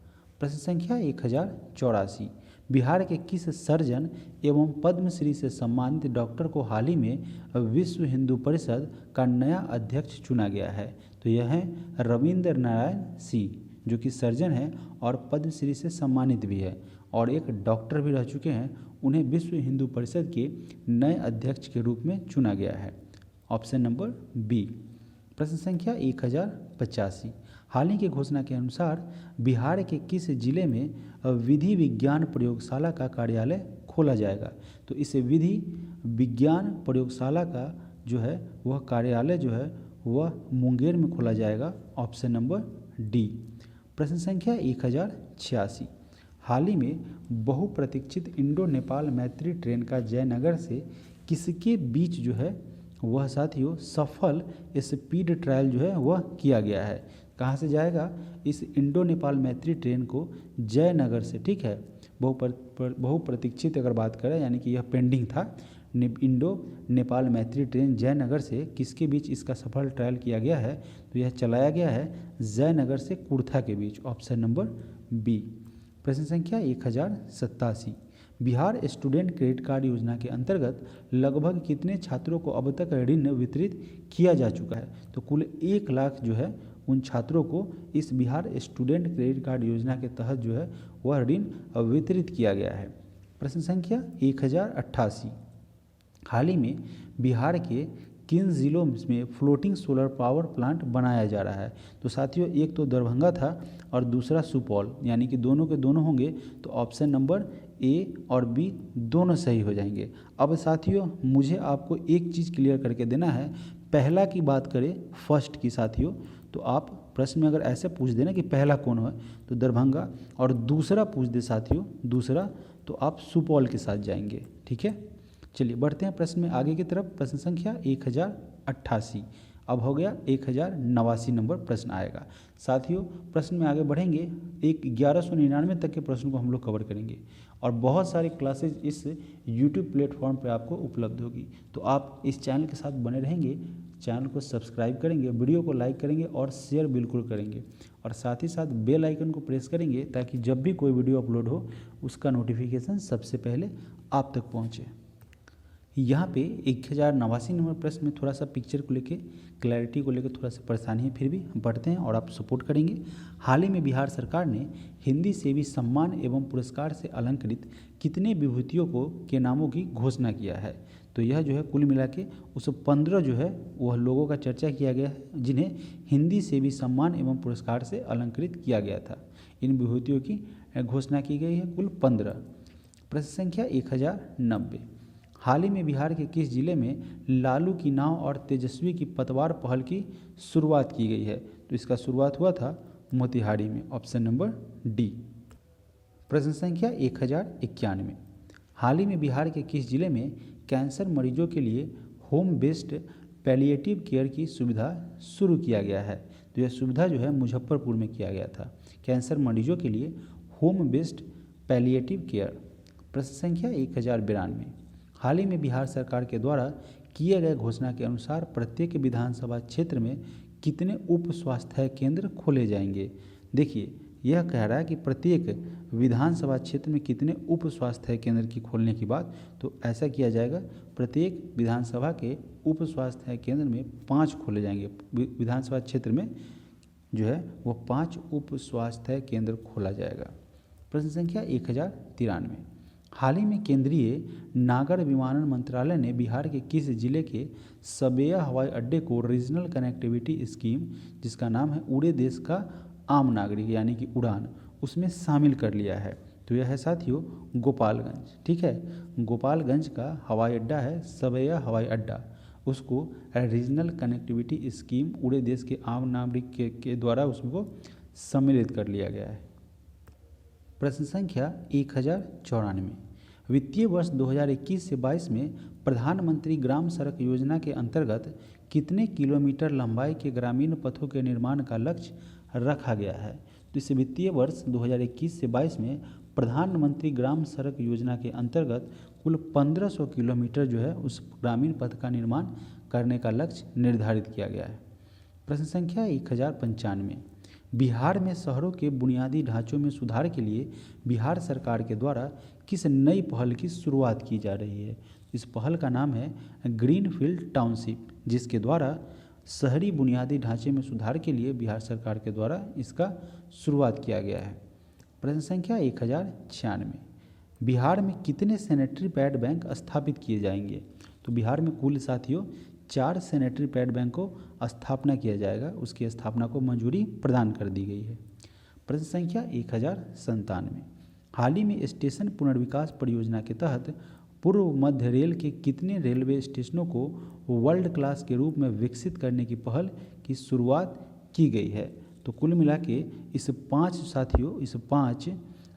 प्रश्न संख्या 1084, बिहार के किस सर्जन एवं पद्मश्री से सम्मानित डॉक्टर को हाल ही में विश्व हिंदू परिषद का नया अध्यक्ष चुना गया है? तो यह है रविंद्र नारायण सिंह, जो कि सर्जन है और पद्मश्री से सम्मानित भी है और एक डॉक्टर भी रह चुके हैं। उन्हें विश्व हिंदू परिषद के नए अध्यक्ष के रूप में चुना गया है, ऑप्शन नंबर बी। प्रश्न संख्या 1085, हाल ही की घोषणा के अनुसार बिहार के किस जिले में विधि विज्ञान प्रयोगशाला का कार्यालय खोला जाएगा? तो इस विधि विज्ञान प्रयोगशाला का जो है वह कार्यालय जो है वह मुंगेर में खोला जाएगा, ऑप्शन नंबर डी। प्रश्न संख्या 1086, हाल ही में बहुप्रतीक्षित इंडो नेपाल मैत्री ट्रेन का जयनगर से किसके बीच जो है वह साथियों सफल स्पीड ट्रायल जो है वह किया गया है? कहाँ से जाएगा? इस इंडो नेपाल मैत्री ट्रेन को जयनगर से, ठीक है, बहुप्रतीक्षित अगर बात करें यानी कि यह पेंडिंग था, इंडो नेपाल मैत्री ट्रेन जयनगर से किसके बीच इसका सफल ट्रायल किया गया है? तो यह चलाया गया है जयनगर से कुर्था के बीच, ऑप्शन नंबर बी। प्रश्न संख्या 1087, बिहार स्टूडेंट क्रेडिट कार्ड योजना के अंतर्गत लगभग कितने छात्रों को अब तक ऋण वितरित किया जा चुका है? तो कुल 1 लाख जो है उन छात्रों को इस बिहार स्टूडेंट क्रेडिट कार्ड योजना के तहत जो है वह ऋण वितरित किया गया है। प्रश्न संख्या 1088, हाल ही में बिहार के किन जिलों में फ्लोटिंग सोलर पावर प्लांट बनाया जा रहा है? तो साथियों एक तो दरभंगा था और दूसरा सुपौल, यानी कि दोनों के दोनों होंगे, तो ऑप्शन नंबर ए और बी दोनों सही हो जाएंगे। अब साथियों मुझे आपको एक चीज़ क्लियर करके देना है, पहला की बात करें, फर्स्ट की साथियों, तो आप प्रश्न में अगर ऐसे पूछ देना कि पहला कौन है तो दरभंगा, और दूसरा पूछ दे साथियों दूसरा, तो आप सुपौल के साथ जाएंगे। ठीक है, चलिए बढ़ते हैं प्रश्न में आगे की तरफ। प्रश्न संख्या 1088, अब हो गया 1089 नंबर प्रश्न आएगा। साथियों प्रश्न में आगे बढ़ेंगे, 1199 तक के प्रश्न को हम लोग कवर करेंगे और बहुत सारी क्लासेज इस YouTube प्लेटफॉर्म पर आपको उपलब्ध होगी। तो आप इस चैनल के साथ बने रहेंगे, चैनल को सब्सक्राइब करेंगे, वीडियो को लाइक करेंगे और शेयर बिल्कुल करेंगे, और साथ ही साथ बेल आइकन को प्रेस करेंगे ताकि जब भी कोई वीडियो अपलोड हो उसका नोटिफिकेशन सबसे पहले आप तक पहुँचे। यहाँ पे 1089 नंबर प्रश्न में थोड़ा सा पिक्चर को लेके, क्लैरिटी को लेके थोड़ा सा परेशानी है, फिर भी हम पढ़ते हैं और आप सपोर्ट करेंगे। हाल ही में बिहार सरकार ने हिंदी सेवी सम्मान एवं पुरस्कार से अलंकृत कितने विभूतियों को के नामों की घोषणा किया है? तो यह जो है कुल मिला के उस 15 जो है वह लोगों का चर्चा किया गया है जिन्हें हिंदी सेवी सम्मान एवं पुरस्कार से अलंकृत किया गया था। इन विभूतियों की घोषणा की गई है कुल 15। प्रश्न संख्या 1090, हाल ही में बिहार के किस जिले में लालू की नाव और तेजस्वी की पतवार पहल की शुरुआत की गई है? तो इसका शुरुआत हुआ था मोतिहारी में, ऑप्शन नंबर डी। प्रश्न संख्या 1091, हाल ही में बिहार के किस जिले में कैंसर मरीजों के लिए होम बेस्ड पैलिएटिव केयर की सुविधा शुरू किया गया है? तो यह सुविधा जो है मुजफ्फरपुर में किया गया था, कैंसर मरीजों के लिए होम बेस्ड पैलिएटिव केयर। प्रश्न संख्या 1092, हाल ही में बिहार सरकार के द्वारा किए गए घोषणा के अनुसार प्रत्येक विधानसभा क्षेत्र में कितने उप स्वास्थ्य केंद्र खोले जाएंगे? देखिए यह कह रहा है कि प्रत्येक विधानसभा क्षेत्र में कितने उप स्वास्थ्य केंद्र की खोलने की बात, तो ऐसा किया जाएगा प्रत्येक विधानसभा के उप स्वास्थ्य केंद्र में 5 खोले जाएंगे। विधानसभा क्षेत्र में जो है वो 5 उप स्वास्थ्य केंद्र खोला जाएगा। प्रश्न संख्या 1093, हाल ही में केंद्रीय नागर विमानन मंत्रालय ने बिहार के किस जिले के सबैया हवाई अड्डे को रीजनल कनेक्टिविटी स्कीम, जिसका नाम है उड़े देश का आम नागरिक यानी कि उड़ान, उसमें शामिल कर लिया है? तो यह है साथियों गोपालगंज। ठीक है, गोपालगंज का हवाई अड्डा है सबैया हवाई अड्डा, उसको रीजनल कनेक्टिविटी स्कीम उड़े देश के आम नागरिक के द्वारा उसको सम्मिलित कर लिया गया है। प्रश्न संख्या 1094, वित्तीय वर्ष 2021 से 22 में प्रधानमंत्री ग्राम सड़क योजना के अंतर्गत कितने किलोमीटर लंबाई के ग्रामीण पथों के निर्माण का लक्ष्य रखा गया है? तो इस वित्तीय वर्ष 2021 से 22 में प्रधानमंत्री ग्राम सड़क योजना के अंतर्गत कुल 1500 किलोमीटर जो है उस ग्रामीण पथ का निर्माण करने का लक्ष्य निर्धारित किया गया है। प्रश्न संख्या 1095, बिहार में शहरों के बुनियादी ढांचों में सुधार के लिए बिहार सरकार के द्वारा किस नई पहल की शुरुआत की जा रही है? इस पहल का नाम है ग्रीनफील्ड टाउनशिप, जिसके द्वारा शहरी बुनियादी ढांचे में सुधार के लिए बिहार सरकार के द्वारा इसका शुरुआत किया गया है। प्रश्न संख्या 1096, बिहार में कितने सैनिटरी पैड बैंक स्थापित किए जाएंगे? तो बिहार में कुल साथियों 4 सैनिटरी पैड बैंक को स्थापना किया जाएगा, उसकी स्थापना को मंजूरी प्रदान कर दी गई है। प्रश्न संख्या 1097, हाल ही में स्टेशन पुनर्विकास परियोजना के तहत पूर्व मध्य रेल के कितने रेलवे स्टेशनों को वर्ल्ड क्लास के रूप में विकसित करने की पहल की शुरुआत की गई है? तो कुल मिला के इस 5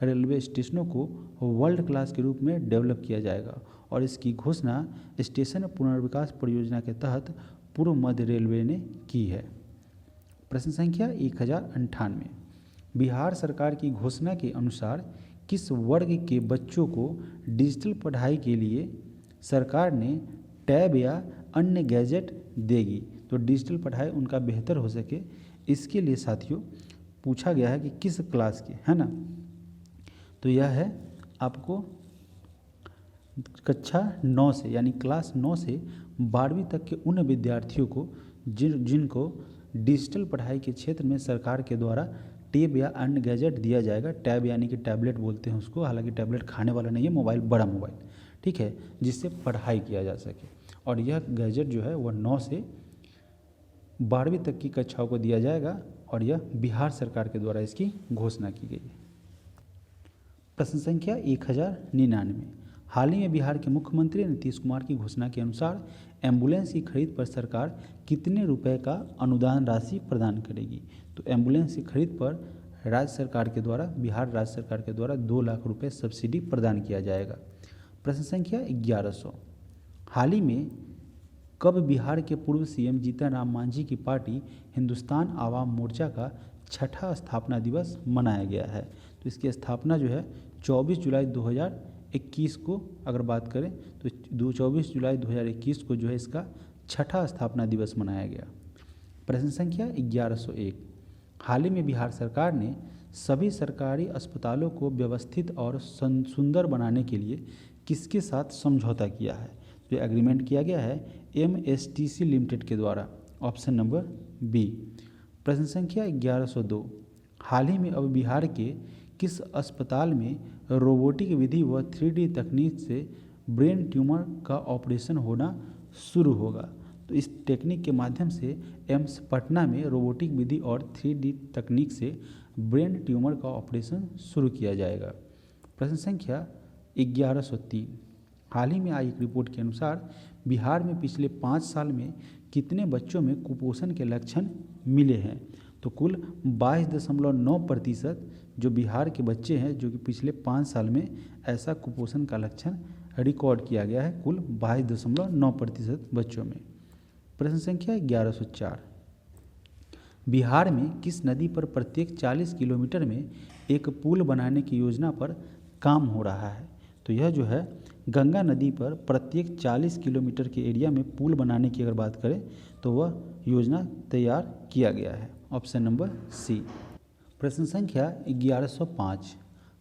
रेलवे स्टेशनों को वर्ल्ड क्लास के रूप में डेवलप किया जाएगा और इसकी घोषणा स्टेशन पुनर्विकास परियोजना के तहत पूर्व मध्य रेलवे ने की है। प्रश्न संख्या 1098, बिहार सरकार की घोषणा के अनुसार किस वर्ग के बच्चों को डिजिटल पढ़ाई के लिए सरकार ने टैब या अन्य गैजेट देगी? तो डिजिटल पढ़ाई उनका बेहतर हो सके इसके लिए साथियों पूछा गया है कि किस क्लास के, है ना? तो यह है आपको कक्षा 9 से यानी क्लास 9 से 12वीं तक के उन विद्यार्थियों को जिनको डिजिटल पढ़ाई के क्षेत्र में सरकार के द्वारा टैब या अन्य गैजेट दिया जाएगा। टैब यानी कि टैबलेट बोलते हैं उसको, हालांकि टैबलेट खाने वाला नहीं है, मोबाइल, बड़ा मोबाइल, ठीक है, जिससे पढ़ाई किया जा सके। और यह गैजेट जो है वह 9 से 12वीं तक की कक्षाओं को दिया जाएगा और यह बिहार सरकार के द्वारा इसकी घोषणा की गई है। प्रश्न संख्या 1099, हाल ही में बिहार के मुख्यमंत्री नीतीश कुमार की घोषणा के अनुसार एम्बुलेंस की खरीद पर सरकार कितने रुपए का अनुदान राशि प्रदान करेगी? तो एम्बुलेंस की खरीद पर राज्य सरकार के द्वारा, बिहार राज्य सरकार के द्वारा 2 लाख रुपए सब्सिडी प्रदान किया जाएगा। प्रश्न संख्या 1100, हाल ही में कब बिहार के पूर्व सीएम जीतन राम मांझी की पार्टी हिंदुस्तान आवाम मोर्चा का 6ठा स्थापना दिवस मनाया गया है? तो इसकी स्थापना जो है 24 जुलाई 2021 को अगर बात करें तो 24 जुलाई 2021 को जो है इसका 6ठा स्थापना दिवस मनाया गया। प्रश्न संख्या 1101, हाल ही में बिहार सरकार ने सभी सरकारी अस्पतालों को व्यवस्थित और सुंदर बनाने के लिए किसके साथ समझौता किया है? तो एग्रीमेंट किया गया है MSTC लिमिटेड के द्वारा। Option number B. प्रश्न संख्या 1102, हाल ही में अब बिहार के किस अस्पताल में रोबोटिक विधि व 3D तकनीक से ब्रेन ट्यूमर का ऑपरेशन होना शुरू होगा? तो इस टेक्निक के माध्यम से एम्स पटना में रोबोटिक विधि और 3D तकनीक से ब्रेन ट्यूमर का ऑपरेशन शुरू किया जाएगा। प्रश्न संख्या 1103, हाल ही में आई एक रिपोर्ट के अनुसार बिहार में पिछले 5 साल में कितने बच्चों में कुपोषण के लक्षण मिले हैं? तो कुल 22.9% जो बिहार के बच्चे हैं जो कि पिछले 5 साल में ऐसा कुपोषण का लक्षण रिकॉर्ड किया गया है, कुल 22.9% बच्चों में। प्रश्न संख्या 1104, बिहार में किस नदी पर प्रत्येक 40 किलोमीटर में एक पुल बनाने की योजना पर काम हो रहा है? तो यह जो है गंगा नदी पर प्रत्येक 40 किलोमीटर के एरिया में पुल बनाने की अगर बात करें तो वह योजना तैयार किया गया है। Option number C. प्रश्न संख्या 1105,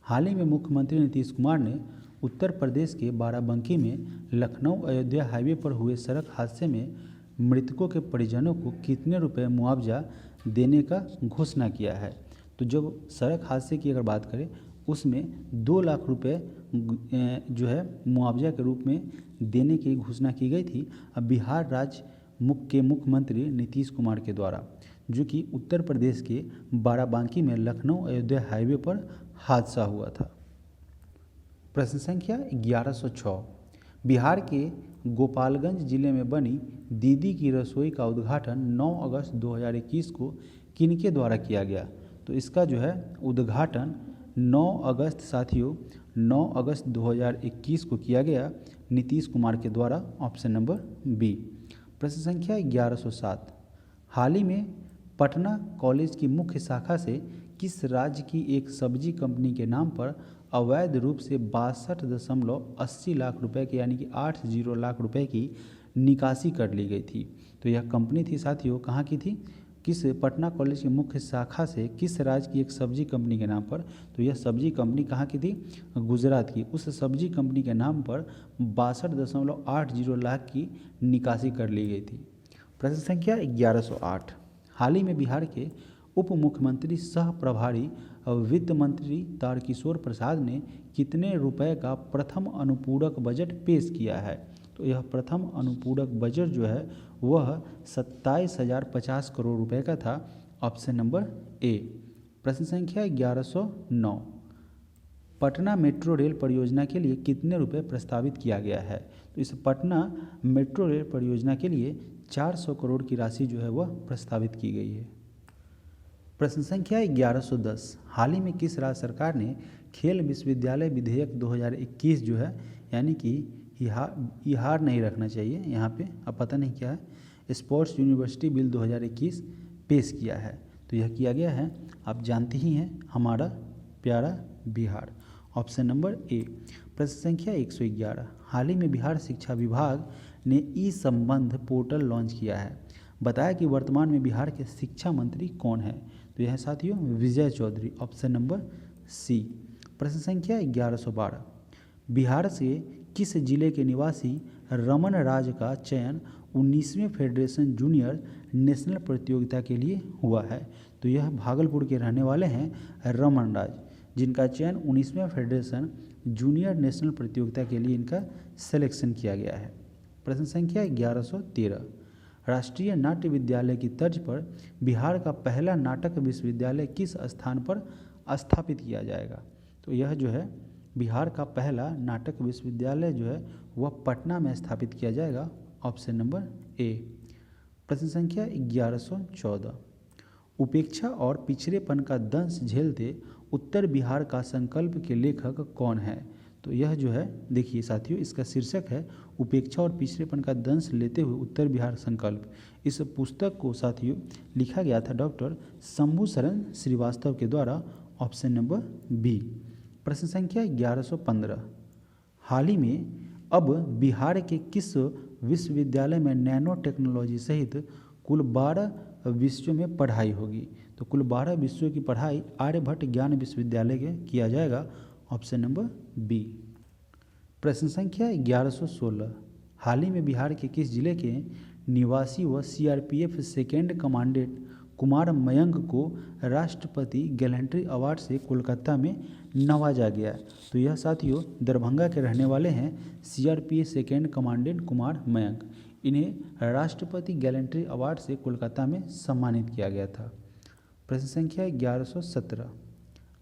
हाल ही में मुख्यमंत्री नीतीश कुमार ने उत्तर प्रदेश के बाराबंकी में लखनऊ अयोध्या हाईवे पर हुए सड़क हादसे में मृतकों के परिजनों को कितने रुपए मुआवजा देने का घोषणा किया है? तो जब सड़क हादसे की अगर बात करें उसमें 2 लाख रुपए जो है मुआवजा के रूप में देने की घोषणा की गई थी अब बिहार राज्य के मुख्यमंत्री नीतीश कुमार के द्वारा, जो कि उत्तर प्रदेश के बाराबंकी में लखनऊ अयोध्या हाईवे पर हादसा हुआ था। प्रश्न संख्या 1106, बिहार के गोपालगंज जिले में बनी दीदी की रसोई का उद्घाटन 9 अगस्त 2021 को किनके द्वारा किया गया? तो इसका जो है उद्घाटन 9 अगस्त साथियों 9 अगस्त 2021 को किया गया नीतीश कुमार के द्वारा। Option number B. प्रश्न संख्या 1107, हाल ही में पटना कॉलेज की मुख्य शाखा से किस राज्य की एक सब्जी कंपनी के नाम पर अवैध रूप से 62.80 लाख रुपए के यानी कि 80 लाख रुपए की निकासी कर ली गई थी? तो यह कंपनी थी साथियों कहाँ की थी? किस पटना कॉलेज की मुख्य शाखा से किस राज्य की एक सब्जी कंपनी के नाम पर? तो यह सब्जी कंपनी कहाँ की थी? गुजरात की। उस सब्जी कंपनी के नाम पर 62.80 लाख की निकासी कर ली गई थी। प्रश्न संख्या 1108, हाल ही में बिहार के उप मुख्यमंत्री सह प्रभारी वित्त मंत्री तारकिशोर प्रसाद ने कितने रुपए का प्रथम अनुपूरक बजट पेश किया है? तो यह प्रथम अनुपूरक बजट जो है वह 27,050 करोड़ रुपए का था। Option number A. प्रश्न संख्या 1109, पटना मेट्रो रेल परियोजना के लिए कितने रुपए प्रस्तावित किया गया है? तो इस पटना मेट्रो रेल परियोजना के लिए 400 करोड़ की राशि जो है वह प्रस्तावित की गई है। प्रश्न संख्या 1110, हाल ही में किस राज्य सरकार ने खेल विश्वविद्यालय विधेयक 2021 जो है यानी कि इहार नहीं रखना चाहिए यहाँ पे, अब पता नहीं क्या है, स्पोर्ट्स यूनिवर्सिटी बिल 2021 पेश किया है? तो यह किया गया है, आप जानते ही हैं, हमारा प्यारा बिहार। Option number A. प्रश्न संख्या 111, हाल ही में बिहार शिक्षा विभाग ने ई संबंध पोर्टल लॉन्च किया है। बताया कि वर्तमान में बिहार के शिक्षा मंत्री कौन है? तो यह साथियों Vijay Chaudhary. Option number C. प्रश्न संख्या 1112, बिहार से किस जिले के निवासी रमन राज का चयन 19वें फेडरेशन जूनियर नेशनल प्रतियोगिता के लिए हुआ है? तो यह भागलपुर के रहने वाले हैं रमन राज, जिनका चयन 19वें फेडरेशन जूनियर नेशनल प्रतियोगिता के लिए इनका सिलेक्शन किया गया है। प्रश्न संख्या 1113, राष्ट्रीय नाट्य विद्यालय की तर्ज पर बिहार का पहला नाटक विश्वविद्यालय किस स्थान पर स्थापित किया जाएगा? तो यह जो है बिहार का पहला नाटक विश्वविद्यालय जो है वह पटना में स्थापित किया जाएगा? Option number A. प्रश्न संख्या 1114, उपेक्षा और पिछड़ेपन का दंश झेलते उत्तर बिहार का संकल्प के लेखक कौन है? तो यह जो है देखिए साथियों, इसका शीर्षक है उपेक्षा और पिछड़ेपन का दंश लेते हुए उत्तर बिहार संकल्प। इस पुस्तक को साथियों लिखा गया था डॉक्टर शंभू शरण श्रीवास्तव के द्वारा। Option number B. प्रश्न संख्या 1115, हाल ही में अब बिहार के किस विश्वविद्यालय में नैनो टेक्नोलॉजी सहित कुल 12 विषयों में पढ़ाई होगी? तो कुल 12 विषयों की पढ़ाई आर्यभट्ट ज्ञान विश्वविद्यालय के किया जाएगा। Option number B. प्रश्न संख्या 1116, हाल ही में बिहार के किस जिले के निवासी व CRPF second commandant Kumar Mayank को राष्ट्रपति गैलेंट्री अवार्ड से कोलकाता में नवाजा गया? तो यह साथियों दरभंगा के रहने वाले हैं CRPF second commandant Kumar Mayank. इन्हें राष्ट्रपति गैलेंट्री अवार्ड से कोलकाता में सम्मानित किया गया था। प्रश्न संख्या 1117,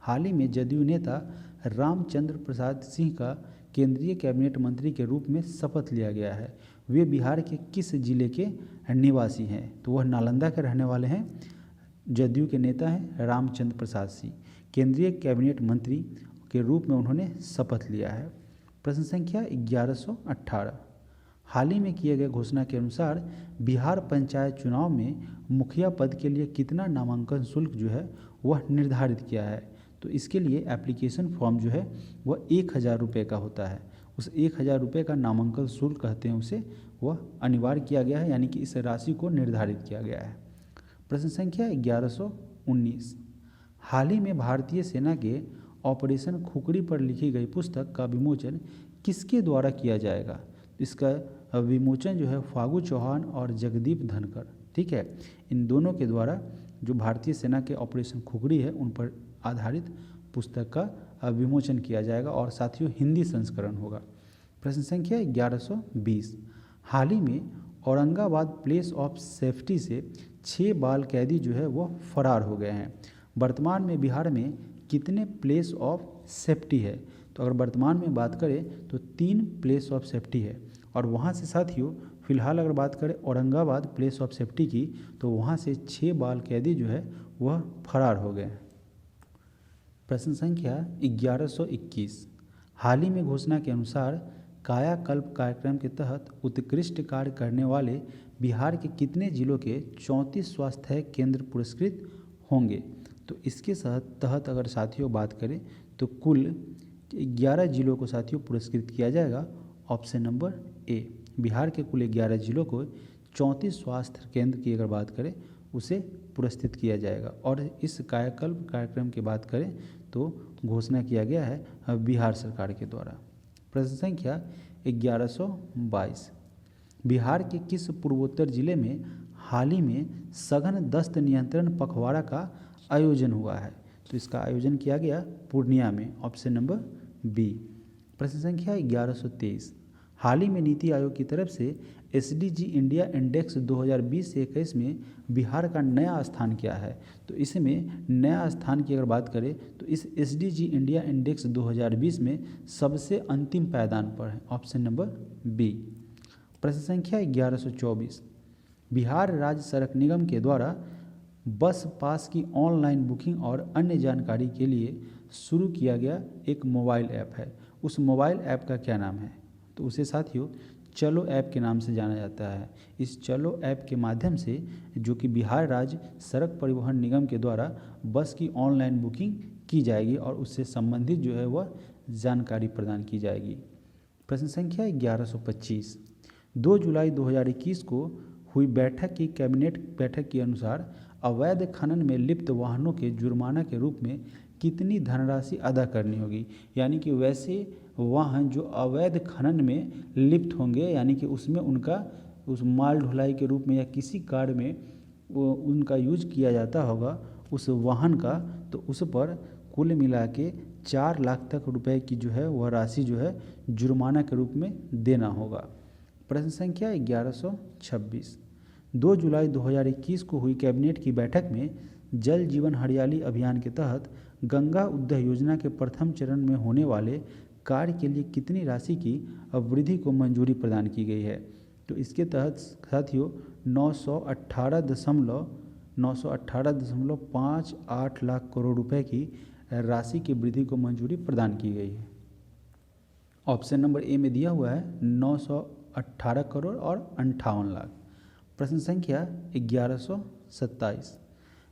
हाल ही में जदयू नेता रामचंद्र प्रसाद सिंह का केंद्रीय कैबिनेट मंत्री के रूप में शपथ लिया गया है। वे बिहार के किस जिले के निवासी हैं? तो वह नालंदा के रहने वाले हैं। जदयू के नेता हैं रामचंद्र प्रसाद सिंह। केंद्रीय कैबिनेट मंत्री के रूप में उन्होंने शपथ लिया है। प्रश्न संख्या 1118, हाल ही में किए गए घोषणा के अनुसार बिहार पंचायत चुनाव में मुखिया पद के लिए कितना नामांकन शुल्क जो है वह निर्धारित किया है? तो इसके लिए एप्लीकेशन फॉर्म जो है वह 1000 रुपये का होता है। उस 1000 रुपये का नामांकन शुल्क कहते हैं उसे, वह अनिवार्य किया गया है, यानी कि इस राशि को निर्धारित किया गया है। प्रश्न संख्या 1119, हाल ही में भारतीय सेना के ऑपरेशन खुखरी पर लिखी गई पुस्तक का विमोचन किसके द्वारा किया जाएगा? इसका विमोचन जो है फागू चौहान और जगदीप धनखड़, ठीक है, इन दोनों के द्वारा जो भारतीय सेना के ऑपरेशन खुखरी है उन पर आधारित पुस्तक का विमोचन किया जाएगा और साथियों हिंदी संस्करण होगा। प्रश्न संख्या 1120, हाल ही में औरंगाबाद प्लेस ऑफ सेफ्टी से 6 बाल कैदी जो है वो फरार हो गए हैं। वर्तमान में बिहार में कितने प्लेस ऑफ सेफ्टी है? तो अगर वर्तमान में बात करें तो 3 प्लेस ऑफ सेफ्टी है और वहाँ से साथियों फिलहाल अगर बात करें औरंगाबाद प्लेस ऑफ सेफ्टी की तो वहाँ से 6 बाल कैदी जो है वह फरार हो गए हैं। प्रश्न संख्या 1121, हाल ही में घोषणा के अनुसार कायाकल्प कार्यक्रम के तहत उत्कृष्ट कार्य करने वाले बिहार के कितने जिलों के 34 स्वास्थ्य केंद्र पुरस्कृत होंगे? तो इसके तहत अगर साथियों बात करें तो कुल 11 जिलों को साथियों पुरस्कृत किया जाएगा। Option number A. बिहार के कुल 11 जिलों को 34 स्वास्थ्य केंद्र की अगर बात करें उसे पुरस्कृत किया जाएगा। और इस कायाकल्प कार्यक्रम की बात करें तो घोषणा किया गया है बिहार सरकार के द्वारा। प्रश्न संख्या 1122, बिहार के किस पूर्वोत्तर जिले में हाल ही में सघन दस्त नियंत्रण पखवाड़ा का आयोजन हुआ है? तो इसका आयोजन किया गया पूर्णिया में। Option number B. प्रश्न संख्या 1123, हाल ही में नीति आयोग की तरफ से एसडीजी इंडिया इंडेक्स 2020 से 21 में बिहार का नया स्थान क्या है? तो इसमें नया स्थान की अगर बात करें तो इस एसडीजी इंडिया इंडेक्स 2020 में सबसे अंतिम पायदान पर है। Option number B. प्रश्न संख्या 1124, बिहार राज्य सड़क निगम के द्वारा बस पास की ऑनलाइन बुकिंग और अन्य जानकारी के लिए शुरू किया गया एक मोबाइल ऐप है। उस मोबाइल ऐप का क्या नाम है? तो उसे साथियों चलो ऐप के नाम से जाना जाता है। इस चलो ऐप के माध्यम से जो कि बिहार राज्य सड़क परिवहन निगम के द्वारा बस की ऑनलाइन बुकिंग की जाएगी और उससे संबंधित जो है वह जानकारी प्रदान की जाएगी। प्रश्न संख्या 1125, 2 जुलाई 2021 को हुई बैठक की कैबिनेट बैठक के अनुसार अवैध खनन में लिप्त वाहनों के जुर्माना के रूप में कितनी धनराशि अदा करनी होगी? यानी कि वैसे वाहन जो अवैध खनन में लिप्त होंगे, यानी कि उसमें उनका उस माल ढुलाई के रूप में या किसी कार्य में वो उनका यूज किया जाता होगा उस वाहन का, तो उस पर कुल मिला के 4 लाख तक रुपए की जो है वह राशि जो है जुर्माना के रूप में देना होगा। प्रश्न संख्या 1126, 2 जुलाई 2021 को हुई कैबिनेट की बैठक में जल जीवन हरियाली अभियान के तहत गंगा उद्वह योजना के प्रथम चरण में होने वाले कार्य के लिए कितनी राशि की वृद्धि को मंजूरी प्रदान की गई है? तो इसके तहत साथियों 918.58 लाख करोड़ रुपए की राशि की वृद्धि को मंजूरी प्रदान की गई है। ऑप्शन नंबर ए में दिया हुआ है 918 करोड़ और 58 लाख। प्रश्न संख्या 1127।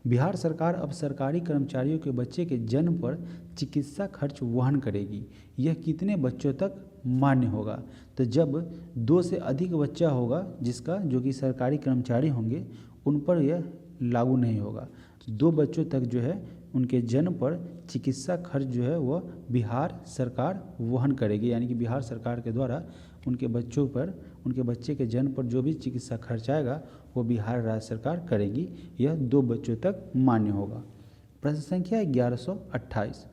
बिहार सरकार अब सरकारी कर्मचारियों के बच्चे के जन्म पर चिकित्सा खर्च वहन करेगी। यह कितने बच्चों तक मान्य होगा? तो जब 2 से अधिक बच्चा होगा जिसका जो कि सरकारी कर्मचारी होंगे उन पर यह लागू नहीं होगा। 2 बच्चों तक जो है उनके जन्म पर चिकित्सा खर्च जो है वह बिहार सरकार वहन करेगी, यानी कि बिहार सरकार के द्वारा उनके बच्चों पर, उनके बच्चे के जन्म पर जो भी चिकित्सा खर्च आएगा वो बिहार राज्य सरकार करेगी। यह 2 बच्चों तक मान्य होगा। प्रश्न संख्या 1128।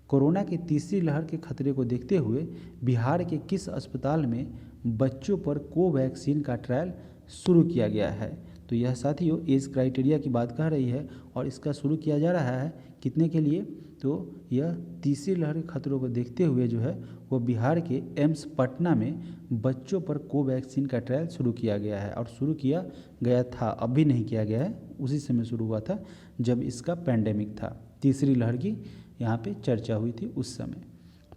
कोरोना की तीसरी लहर के खतरे को देखते हुए बिहार के किस अस्पताल में बच्चों पर कोवैक्सीन का ट्रायल शुरू किया गया है? तो यह साथियों एज क्राइटेरिया की बात कह रही है और इसका शुरू किया जा रहा है कितने के लिए? तो यह तीसरी लहर के खतरों को देखते हुए जो है वो बिहार के एम्स पटना में बच्चों पर कोवैक्सीन का ट्रायल शुरू किया गया है। और शुरू किया गया था, अभी नहीं किया गया है, उसी समय शुरू हुआ था जब इसका पैंडेमिक था। तीसरी लहर की यहाँ पे चर्चा हुई थी उस समय।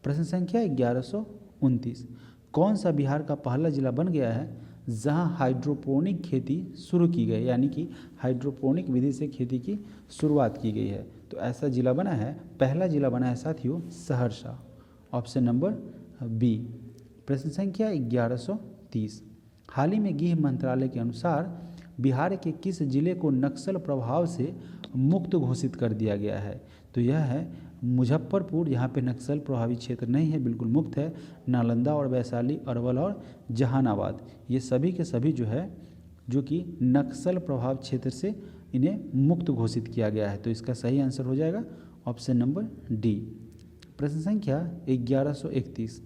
प्रश्न संख्या 1129। कौन सा बिहार का पहला जिला बन गया है जहां हाइड्रोपोनिक खेती शुरू की गई, यानी कि हाइड्रोपोनिक विधि से खेती की शुरुआत की गई है? तो ऐसा जिला बना है, पहला जिला बना है साथियों सहरसा। Option number B. प्रश्न संख्या 1130। हाल ही में गृह मंत्रालय के अनुसार बिहार के किस जिले को नक्सल प्रभाव से मुक्त घोषित कर दिया गया है? तो यह है मुजफ्फरपुर, यहाँ पे नक्सल प्रभावित क्षेत्र नहीं है, बिल्कुल मुक्त है। नालंदा और वैशाली, अरवल और जहानाबाद, ये सभी के सभी जो है जो कि नक्सल प्रभावित क्षेत्र से इन्हें मुक्त घोषित किया गया है। तो इसका सही आंसर हो जाएगा ऑप्शन नंबर डी। प्रश्न संख्या 1131।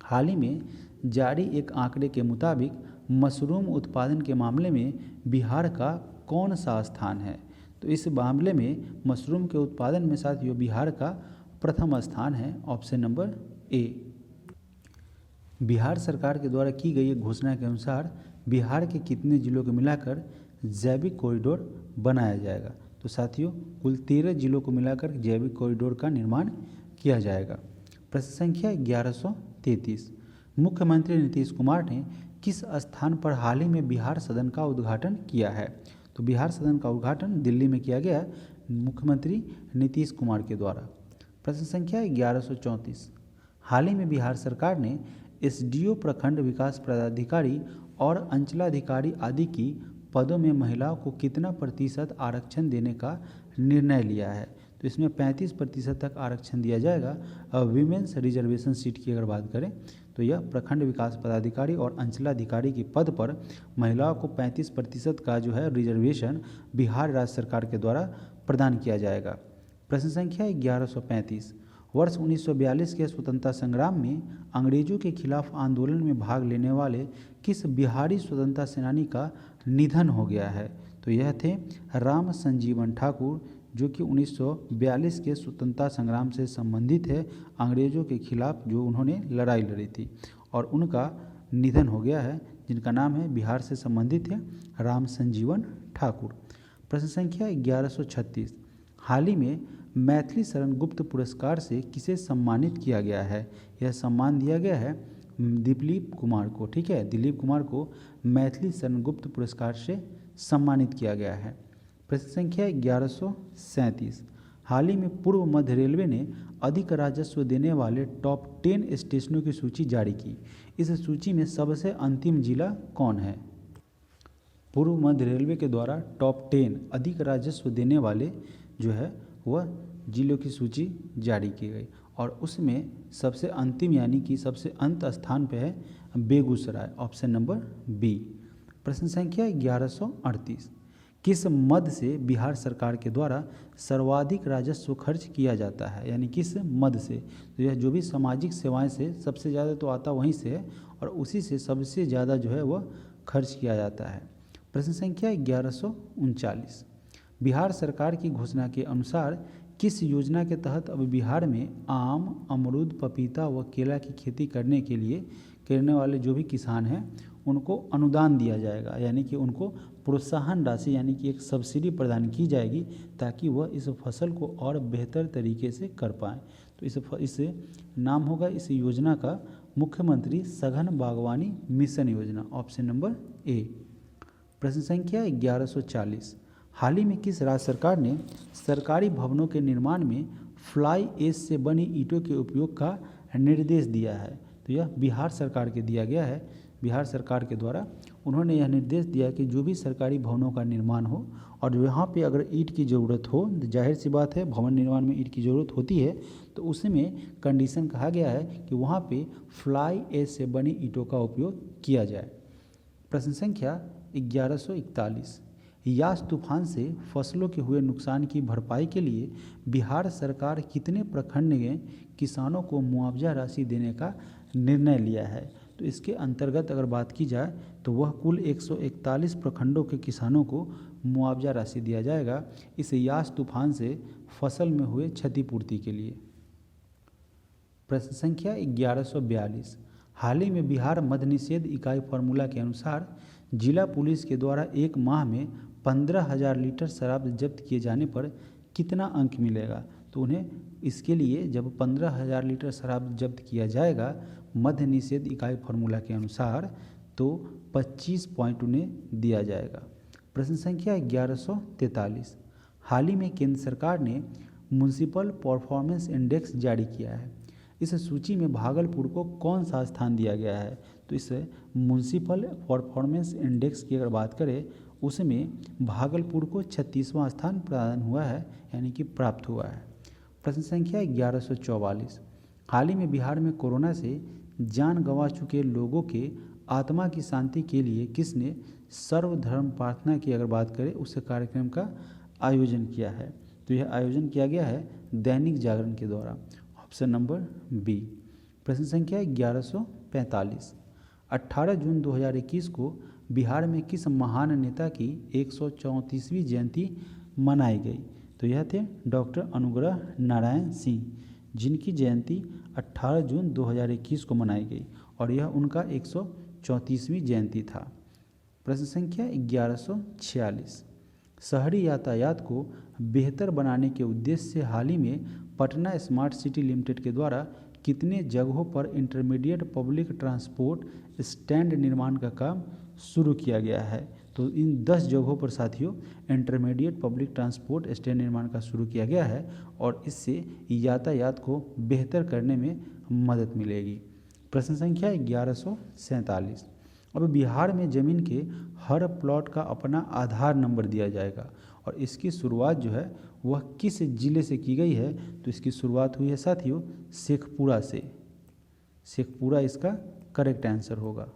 हाल ही में जारी एक आंकड़े के मुताबिक मशरूम उत्पादन के मामले में बिहार का कौन सा स्थान है? तो इस मामले में मशरूम के उत्पादन में साथियों बिहार का प्रथम स्थान है। Option number A. बिहार सरकार के द्वारा की गई एक घोषणा के अनुसार बिहार के कितने जिलों को मिलाकर जैविक कॉरिडोर बनाया जाएगा? तो साथियों कुल 13 जिलों को मिलाकर जैविक कॉरिडोर का निर्माण किया जाएगा। प्रश्न संख्या 1133। मुख्यमंत्री नीतीश कुमार ने किस स्थान पर हाल ही में बिहार सदन का उद्घाटन किया है? तो बिहार सदन का उद्घाटन दिल्ली में किया गया मुख्यमंत्री नीतीश कुमार के द्वारा। प्रश्न संख्या 1134। हाल ही में बिहार सरकार ने एसडीओ, प्रखंड विकास पदाधिकारी और अंचलाधिकारी आदि की पदों में महिलाओं को कितना प्रतिशत आरक्षण देने का निर्णय लिया है? तो इसमें 35% तक आरक्षण दिया जाएगा। वीमेंस रिजर्वेशन सीट की अगर बात करें तो यह प्रखंड विकास पदाधिकारी और अंचलाधिकारी के पद पर महिलाओं को 35% का जो है रिजर्वेशन बिहार राज्य सरकार के द्वारा प्रदान किया जाएगा। प्रश्न संख्या 1135। वर्ष 1942 के स्वतंत्रता संग्राम में अंग्रेजों के खिलाफ आंदोलन में भाग लेने वाले किस बिहारी स्वतंत्रता सेनानी का निधन हो गया है? तो यह थे राम संजीवन ठाकुर, जो कि 1942 के स्वतंत्रता संग्राम से संबंधित है, अंग्रेज़ों के खिलाफ जो उन्होंने लड़ाई लड़ी थी और उनका निधन हो गया है, जिनका नाम है बिहार से संबंधित है राम संजीवन ठाकुर। प्रश्न संख्या 1136। हाल ही में मैथिली शरण गुप्त पुरस्कार से किसे सम्मानित किया गया है? यह सम्मान दिया गया है दिलीप कुमार को। ठीक है, दिलीप कुमार को मैथिली शरण गुप्त पुरस्कार से सम्मानित किया गया है। प्रश्न संख्या 1137। हाल ही में पूर्व मध्य रेलवे ने अधिक राजस्व देने वाले टॉप 10 स्टेशनों की सूची जारी की। इस सूची में सबसे अंतिम जिला कौन है? पूर्व मध्य रेलवे के द्वारा टॉप 10 अधिक राजस्व देने वाले जो है वह जिलों की सूची जारी की गई और उसमें सबसे अंतिम यानी कि सबसे अंत स्थान पे है बेगूसराय। Option number B. प्रश्न संख्या 1138। किस मद से बिहार सरकार के द्वारा सर्वाधिक राजस्व खर्च किया जाता है? यानी किस मद से? तो यह जो भी सामाजिक सेवाएं से सबसे ज़्यादा तो आता वहीं से है और उसी से सबसे ज़्यादा जो है वह खर्च किया जाता है। प्रश्न संख्या 1139। बिहार सरकार की घोषणा के अनुसार किस योजना के तहत अब बिहार में आम, अमरूद, पपीता व केला की खेती करने वाले जो भी किसान हैं उनको अनुदान दिया जाएगा, यानी कि उनको प्रोत्साहन राशि यानी कि एक सब्सिडी प्रदान की जाएगी ताकि वह इस फसल को और बेहतर तरीके से कर पाएँ। तो इस नाम होगा इस योजना का मुख्यमंत्री सघन बागवानी मिशन योजना, ऑप्शन नंबर ए। प्रश्न संख्या 1140, हाल ही में किस राज्य सरकार ने सरकारी भवनों के निर्माण में फ्लाई ऐश से बनी ईंटों के उपयोग का निर्देश दिया है? तो यह बिहार सरकार के दिया गया है। बिहार सरकार के द्वारा उन्होंने यह निर्देश दिया कि जो भी सरकारी भवनों का निर्माण हो और यहाँ पे अगर ईंट की ज़रूरत हो, जाहिर सी बात है भवन निर्माण में ईंट की ज़रूरत होती है, तो उसमें कंडीशन कहा गया है कि वहाँ पे फ्लाई ऐश से बनी ईंटों का उपयोग किया जाए। प्रश्न संख्या 1141, यास तूफान से फसलों के हुए नुकसान की भरपाई के लिए बिहार सरकार कितने प्रखंड में किसानों को मुआवजा राशि देने का निर्णय लिया है? तो इसके अंतर्गत अगर बात की जाए तो वह कुल 141 प्रखंडों के किसानों को मुआवजा राशि दिया जाएगा इस यास तूफान से फसल में हुए क्षतिपूर्ति के लिए। प्रश्न संख्या 1142, हाल ही में बिहार मद्य निषेध इकाई फार्मूला के अनुसार जिला पुलिस के द्वारा एक माह में 15,000 लीटर शराब जब्त किए जाने पर कितना अंक मिलेगा? तो उन्हें इसके लिए जब 15,000 लीटर शराब जब्त किया जाएगा मद्य निषेध इकाई फार्मूला के अनुसार तो 25 पॉइंट उन्हें दिया जाएगा। प्रश्न संख्या 1143, हाल ही में केंद्र सरकार ने म्युनिसिपल परफॉर्मेंस इंडेक्स जारी किया है। इस सूची में भागलपुर को कौन सा स्थान दिया गया है? तो इस म्युनिसिपल परफॉर्मेंस इंडेक्स की अगर बात करें उसमें भागलपुर को 36वां स्थान प्रदान हुआ है, यानी कि प्राप्त हुआ है। प्रश्न संख्या 1144, हाल ही में बिहार में कोरोना से जान गंवा चुके लोगों के आत्मा की शांति के लिए किसने सर्वधर्म प्रार्थना की अगर बात करें उस कार्यक्रम का आयोजन किया है? तो यह आयोजन किया गया है दैनिक जागरण के द्वारा, ऑप्शन नंबर बी। प्रश्न संख्या 1145, 18 जून 2021 को बिहार में किस महान नेता की 134वीं जयंती मनाई गई? तो यह थे डॉक्टर अनुग्रह नारायण सिंह, जिनकी जयंती 18 जून 2021 को मनाई गई और यह उनका 134वीं जयंती था। प्रश्न संख्या 1146, शहरी यातायात को बेहतर बनाने के उद्देश्य से हाल ही में पटना स्मार्ट सिटी लिमिटेड के द्वारा कितने जगहों पर इंटरमीडिएट पब्लिक ट्रांसपोर्ट स्टैंड निर्माण का काम शुरू किया गया है? तो इन 10 जगहों पर साथियों इंटरमीडिएट पब्लिक ट्रांसपोर्ट स्टैंड निर्माण का शुरू किया गया है और इससे यातायात को बेहतर करने में मदद मिलेगी। प्रश्न संख्या 1147, अब बिहार में ज़मीन के हर प्लॉट का अपना आधार नंबर दिया जाएगा और इसकी शुरुआत जो है वह किस ज़िले से की गई है? तो इसकी शुरुआत हुई है साथियों शेखपुरा से। शेखपुरा इसका करेक्ट आंसर होगा,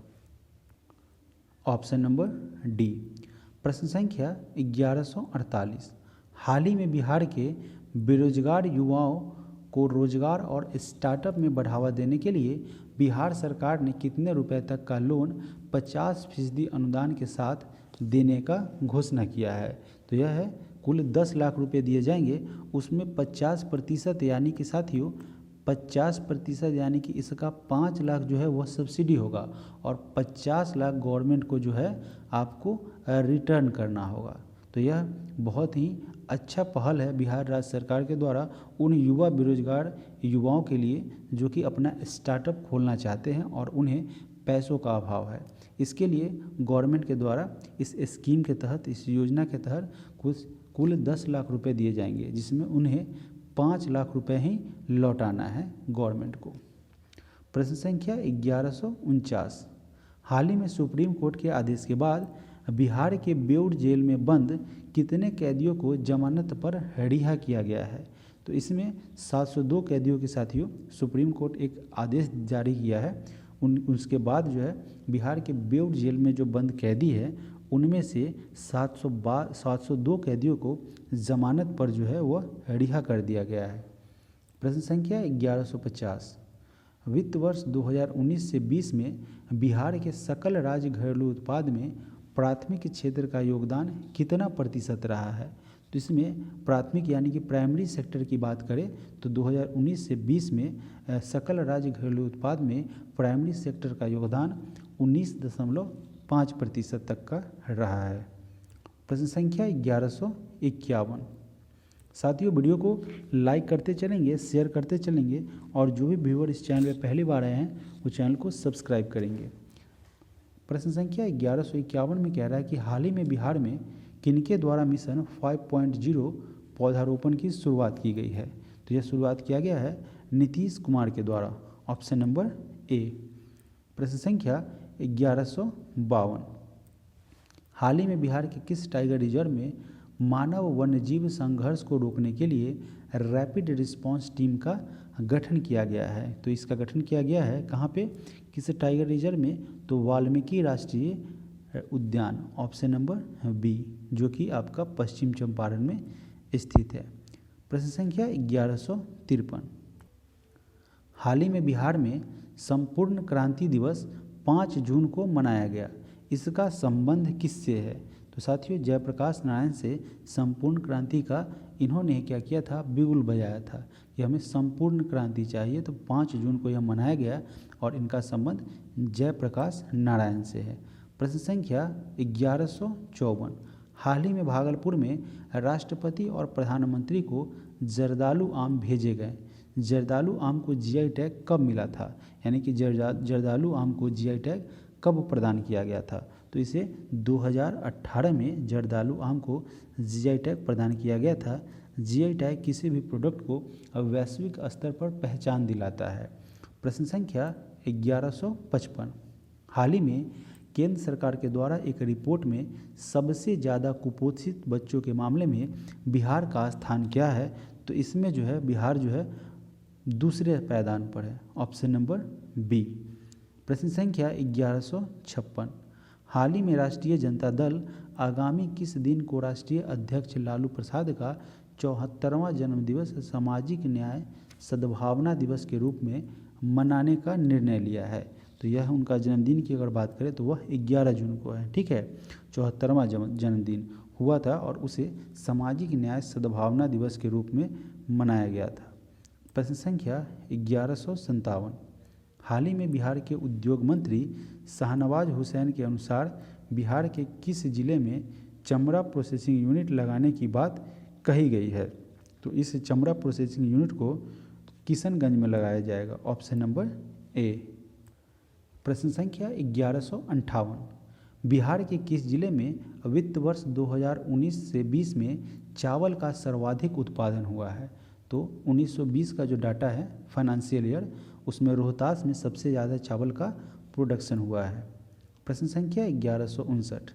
ऑप्शन नंबर डी। प्रश्न संख्या 1148, हाल ही में बिहार के बेरोजगार युवाओं को रोजगार और स्टार्टअप में बढ़ावा देने के लिए बिहार सरकार ने कितने रुपए तक का लोन 50% अनुदान के साथ देने का घोषणा किया है? तो यह है कुल 10 लाख रुपए दिए जाएंगे, उसमें 50% यानी कि साथियों 50% यानी कि इसका 5 लाख जो है वह सब्सिडी होगा और 50 लाख गवर्नमेंट को जो है आपको रिटर्न करना होगा। तो यह बहुत ही अच्छा पहल है बिहार राज्य सरकार के द्वारा उन युवा बेरोजगार युवाओं के लिए जो कि अपना स्टार्टअप खोलना चाहते हैं और उन्हें पैसों का अभाव है। इसके लिए गवर्नमेंट के द्वारा इस स्कीम के तहत, इस योजना के तहत कुल 10 लाख रुपए दिए जाएंगे, जिसमें उन्हें 5 लाख रुपए ही लौटाना है गवर्नमेंट को। प्रश्न संख्या 1149, हाल ही में सुप्रीम कोर्ट के आदेश के बाद बिहार के बेउर जेल में बंद कितने कैदियों को जमानत पर रिहा किया गया है? तो इसमें 702 कैदियों के साथियों सुप्रीम कोर्ट एक आदेश जारी किया है। उसके बाद जो है बिहार के बेउर जेल में जो बंद कैदी है उनमें से 702 कैदियों को जमानत पर जो है वह रिहा कर दिया गया है। प्रश्न संख्या 1150, वित्त वर्ष 2019 से 20 में बिहार के सकल राज्य घरेलू उत्पाद में प्राथमिक क्षेत्र का योगदान कितना प्रतिशत रहा है? तो तो इसमें प्राथमिक यानी कि प्राइमरी सेक्टर की बात करें तो 2019 से 20 में सकल राज्य घरेलू उत्पाद में प्राइमरी सेक्टर का योगदान 19.5% तक का रहा है। प्रश्न संख्या 1151। साथियों, वीडियो को लाइक करते चलेंगे, शेयर करते चलेंगे और जो भी व्यूअर इस चैनल में पहली बार आए हैं वो चैनल को सब्सक्राइब करेंगे। प्रश्न संख्या 1151 में कह रहा है कि हाल ही में बिहार में किनके द्वारा मिशन 5.0 पौधारोपण की शुरुआत की गई है? तो यह शुरुआत किया गया है नीतीश कुमार के द्वारा। Option number A. प्रश्न संख्या 1152। हाल ही में बिहार के किस टाइगर रिजर्व में मानव वन्यजीव संघर्ष को रोकने के लिए रैपिड रिस्पांस टीम का गठन किया गया है? तो इसका गठन किया गया है कहाँ पे, किस टाइगर रिजर्व में? तो वाल्मीकि राष्ट्रीय उद्यान, ऑप्शन नंबर बी, जो कि आपका पश्चिम चंपारण में स्थित है। प्रश्न संख्या 1153। हाल ही में बिहार में संपूर्ण क्रांति दिवस 5 जून को मनाया गया, इसका संबंध किससे है? तो साथियों, जयप्रकाश नारायण से संपूर्ण क्रांति का इन्होंने क्या किया था, बिगुल बजाया था कि हमें संपूर्ण क्रांति चाहिए, तो 5 जून को यह मनाया गया और इनका संबंध जयप्रकाश नारायण से है। प्रश्न संख्या 1154। हाल ही में भागलपुर में राष्ट्रपति और प्रधानमंत्री को जर्दालू आम भेजे गए। जर्दालू आम को जीआई टैग कब मिला था? यानी कि जर्दालू आम को जीआई टैग कब प्रदान किया गया था? तो इसे 2018 में जर्दालू आम को जीआई टैग प्रदान किया गया था। जीआई टैग किसी भी प्रोडक्ट को वैश्विक स्तर पर पहचान दिलाता है। प्रश्न संख्या 1155। हाल ही में केंद्र सरकार के द्वारा एक रिपोर्ट में सबसे ज़्यादा कुपोषित बच्चों के मामले में बिहार का स्थान क्या है? तो इसमें जो है बिहार जो है दूसरे पायदान पर है, ऑप्शन नंबर बी। प्रश्न संख्या 1156। हाल ही में राष्ट्रीय जनता दल आगामी किस दिन को राष्ट्रीय अध्यक्ष लालू प्रसाद का 74वां जन्मदिवस सामाजिक न्याय सद्भावना दिवस के रूप में मनाने का निर्णय लिया है? तो यह उनका जन्मदिन की अगर बात करें तो वह 11 जून को है, ठीक है। 74वां जन्मदिन हुआ था और उसे सामाजिक न्याय सद्भावना दिवस के रूप में मनाया गया था। प्रश्न संख्या 1157। हाल ही में बिहार के उद्योग मंत्री शाहनवाज हुसैन के अनुसार बिहार के किस जिले में चमड़ा प्रोसेसिंग यूनिट लगाने की बात कही गई है? तो इस चमड़ा प्रोसेसिंग यूनिट को किशनगंज में लगाया जाएगा, ऑप्शन नंबर ए। प्रश्न संख्या 1158। बिहार के किस जिले में वित्त वर्ष 2019 से 20 में चावल का सर्वाधिक उत्पादन हुआ है? तो 1920 का जो डाटा है फाइनेंशियल ईयर, उसमें रोहतास में सबसे ज़्यादा चावल का प्रोडक्शन हुआ है। प्रश्न संख्या 1159।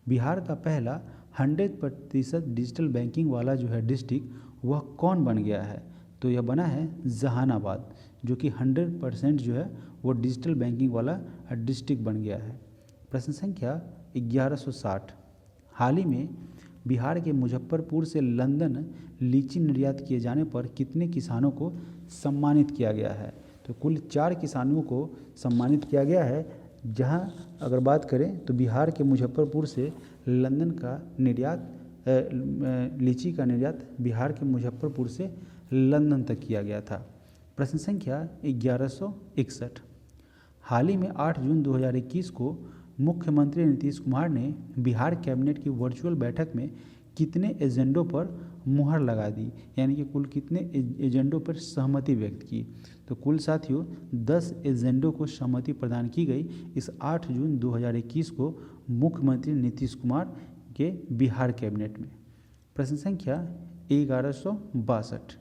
बिहार का पहला 100% डिजिटल बैंकिंग वाला जो है डिस्ट्रिक्ट वह कौन बन गया है? तो यह बना है जहानाबाद, जो कि 100% जो है वो डिजिटल बैंकिंग वाला डिस्ट्रिक्ट बन गया है। प्रश्न संख्या 1160। हाल ही में बिहार के मुजफ्फरपुर से लंदन लीची निर्यात किए जाने पर कितने किसानों को सम्मानित किया गया है? तो कुल 4 किसानों को सम्मानित किया गया है। जहां अगर बात करें तो बिहार के मुजफ्फरपुर से लंदन का निर्यात लीची का निर्यात बिहार के मुजफ्फरपुर से लंदन तक किया गया था। प्रश्न संख्या 1161। हाल ही में 8 जून 2021 को मुख्यमंत्री नीतीश कुमार ने बिहार कैबिनेट की वर्चुअल बैठक में कितने एजेंडों पर मुहर लगा दी? यानी कि कुल कितने एजेंडों पर सहमति व्यक्त की? तो कुल साथियों 10 एजेंडों को सहमति प्रदान की गई इस 8 जून 2021 को मुख्यमंत्री नीतीश कुमार के बिहार कैबिनेट में। प्रश्न संख्या 1162।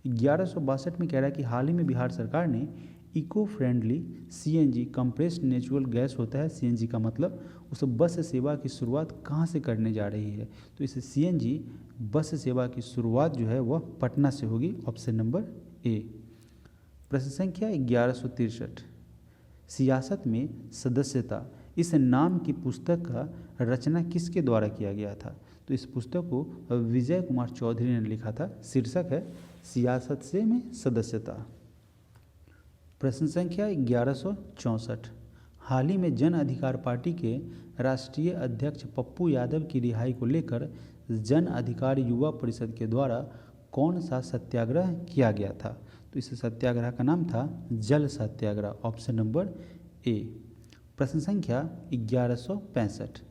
1162 में कह रहा है कि हाल ही में बिहार सरकार ने eco friendly CNG compressed natural gas होता है, सीएनजी का मतलब, उस बस सेवा की शुरुआत कहाँ से करने जा रही है? तो इस सीएनजी बस सेवा की शुरुआत जो है वह पटना से होगी, ऑप्शन नंबर ए। प्रश्न संख्या 1163। सियासत में सदस्यता इस नाम की पुस्तक का रचना किसके द्वारा किया गया था? तो इस पुस्तक को विजय कुमार चौधरी ने लिखा था। शीर्षक है सियासत से में सदस्यता। प्रश्न संख्या 1164। हाल ही में जन अधिकार पार्टी के राष्ट्रीय अध्यक्ष पप्पू यादव की रिहाई को लेकर जन अधिकार युवा परिषद के द्वारा कौन सा सत्याग्रह किया गया था? तो इस सत्याग्रह का नाम था जल सत्याग्रह। Option number A. प्रश्न संख्या 1165।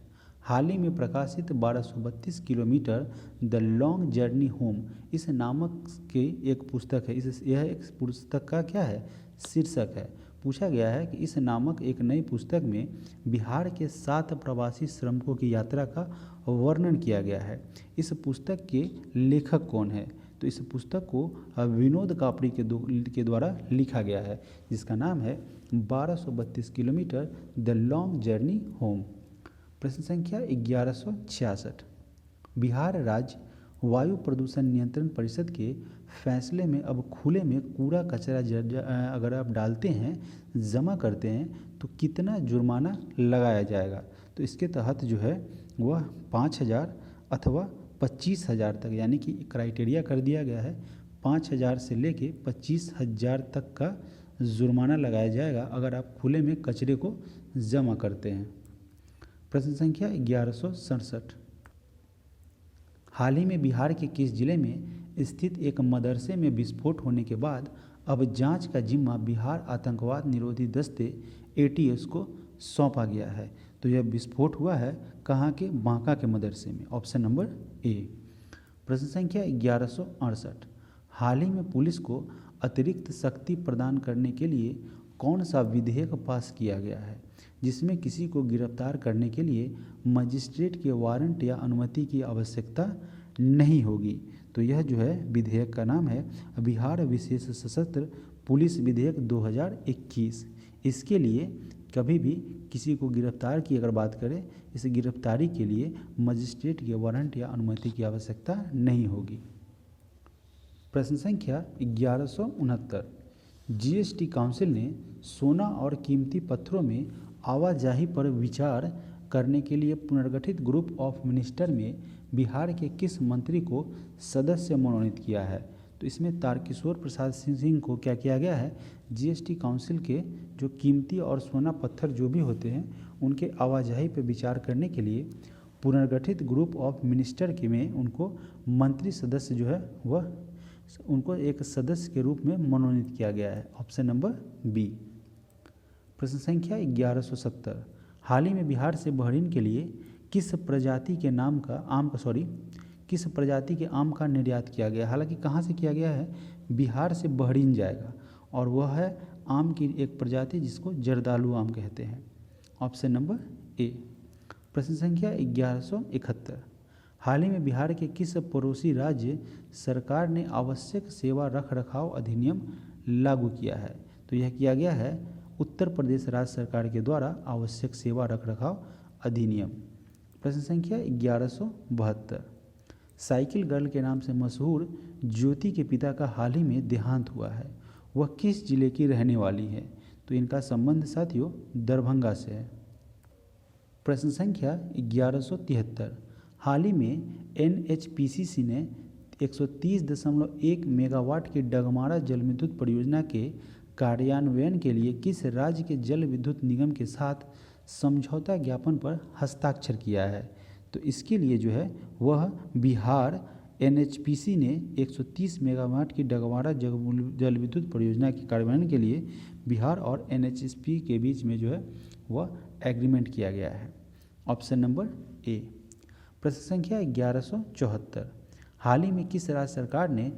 हाल ही में प्रकाशित 1232 kilometre the long journey home इस नामक की एक पुस्तक है। यह एक पुस्तक का क्या है? शीर्षक है। पूछा गया है कि इस नामक एक नई पुस्तक में बिहार के 7 प्रवासी श्रमिकों की यात्रा का वर्णन किया गया है। इस पुस्तक के लेखक कौन है? तो इस पुस्तक को विनोद कापड़ी के द्वारा लिखा गया है, जिसका नाम है 1232 kilometre the long journey home. प्रश्न संख्या 1166। बिहार राज्य वायु प्रदूषण नियंत्रण परिषद के फैसले में अब खुले में कूड़ा कचरा अगर आप डालते हैं, जमा करते हैं, तो कितना जुर्माना लगाया जाएगा? तो इसके तहत जो है वह 5,000 अथवा 25,000 तक, यानी कि क्राइटेरिया कर दिया गया है 5,000 से लेके 25,000 तक का जुर्माना लगाया जाएगा अगर आप खुले में कचरे को जमा करते हैं। प्रश्न संख्या 1167। हाल ही में बिहार के किस जिले में स्थित एक मदरसे में विस्फोट होने के बाद अब जांच का जिम्मा बिहार आतंकवाद निरोधी दस्ते ATS को सौंपा गया है? तो यह विस्फोट हुआ है कहाँ के? बांका के मदरसे में। Option number A. प्रश्न संख्या 1168। हाल ही में पुलिस को अतिरिक्त शक्ति प्रदान करने के लिए कौन सा विधेयक पास किया गया है, जिसमें किसी को गिरफ्तार करने के लिए मजिस्ट्रेट के वारंट या अनुमति की आवश्यकता नहीं होगी? तो यह जो है विधेयक का नाम है बिहार विशेष सशस्त्र पुलिस विधेयक 2021। इसके लिए कभी भी किसी को गिरफ्तार की अगर बात करें, इस गिरफ्तारी के लिए मजिस्ट्रेट के वारंट या अनुमति की आवश्यकता नहीं होगी। प्रश्न संख्या 1169। GST काउंसिल ने सोना और कीमती पत्थरों में आवाजाही पर विचार करने के लिए पुनर्गठित ग्रुप ऑफ मिनिस्टर में बिहार के किस मंत्री को सदस्य मनोनीत किया है? तो इसमें तारकिशोर प्रसाद सिंह को क्या किया गया है? GST काउंसिल के जो कीमती और सोना पत्थर जो भी होते हैं उनके आवाजाही पर विचार करने के लिए पुनर्गठित ग्रुप ऑफ मिनिस्टर के में उनको मंत्री सदस्य जो है वह उनको एक सदस्य के रूप में मनोनीत किया गया है। Option number B. प्रश्न संख्या 1170। हाल ही में बिहार से बहरीन के लिए किस प्रजाति के आम का निर्यात किया गया? हालांकि कहाँ से किया गया है? बिहार से बहरीन जाएगा, और वह है आम की एक प्रजाति जिसको जर्दालू आम कहते हैं। Option number A. प्रश्न संख्या 1171। हाल ही में बिहार के किस पड़ोसी राज्य सरकार ने आवश्यक सेवा रख रखाव अधिनियम लागू किया है? तो यह किया गया है उत्तर प्रदेश राज्य सरकार के द्वारा आवश्यक सेवा रख रखाव अधिनियम। प्रश्न संख्या 1172। साइकिल गर्ल के नाम से मशहूर ज्योति के पिता का हाल ही में देहांत हुआ है, वह किस जिले की रहने वाली है? तो इनका संबंध साथियों दरभंगा से है। प्रश्न संख्या 1173। हाल ही में NHPCC ने 130.1 मेगावाट की डगमारा जल विद्युत परियोजना के कार्यान्वयन के लिए किस राज्य के जल विद्युत निगम के साथ समझौता ज्ञापन पर हस्ताक्षर किया है? तो इसके लिए जो है वह बिहार NHPC ने 130 मेगावाट की डगमारा जल विद्युत परियोजना के कार्यान्वयन के लिए बिहार और NHPC के बीच में जो है वह एग्रीमेंट किया गया है। Option number A. प्रश्न संख्या 1174। हाल ही में किस राज्य सरकार ने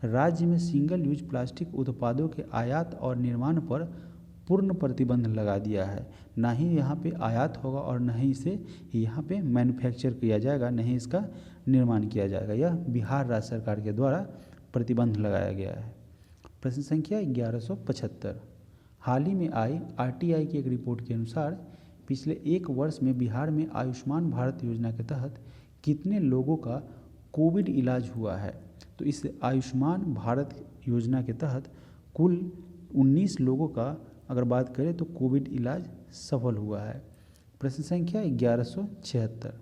राज्य में सिंगल यूज प्लास्टिक उत्पादों के आयात और निर्माण पर पूर्ण प्रतिबंध लगा दिया है? ना ही यहाँ पे आयात होगा और न ही इसे यहाँ पे मैन्युफैक्चर किया जाएगा, न ही इसका निर्माण किया जाएगा। यह बिहार राज्य सरकार के द्वारा प्रतिबंध लगाया गया है। प्रश्न संख्या 1175। हाल ही में आई RTI की एक रिपोर्ट के अनुसार पिछले 1 वर्ष में बिहार में आयुष्मान भारत योजना के तहत कितने लोगों का कोविड इलाज हुआ है? तो इस आयुष्मान भारत योजना के तहत कुल 19 लोगों का अगर बात करें तो कोविड इलाज सफल हुआ है। प्रश्न संख्या 1176।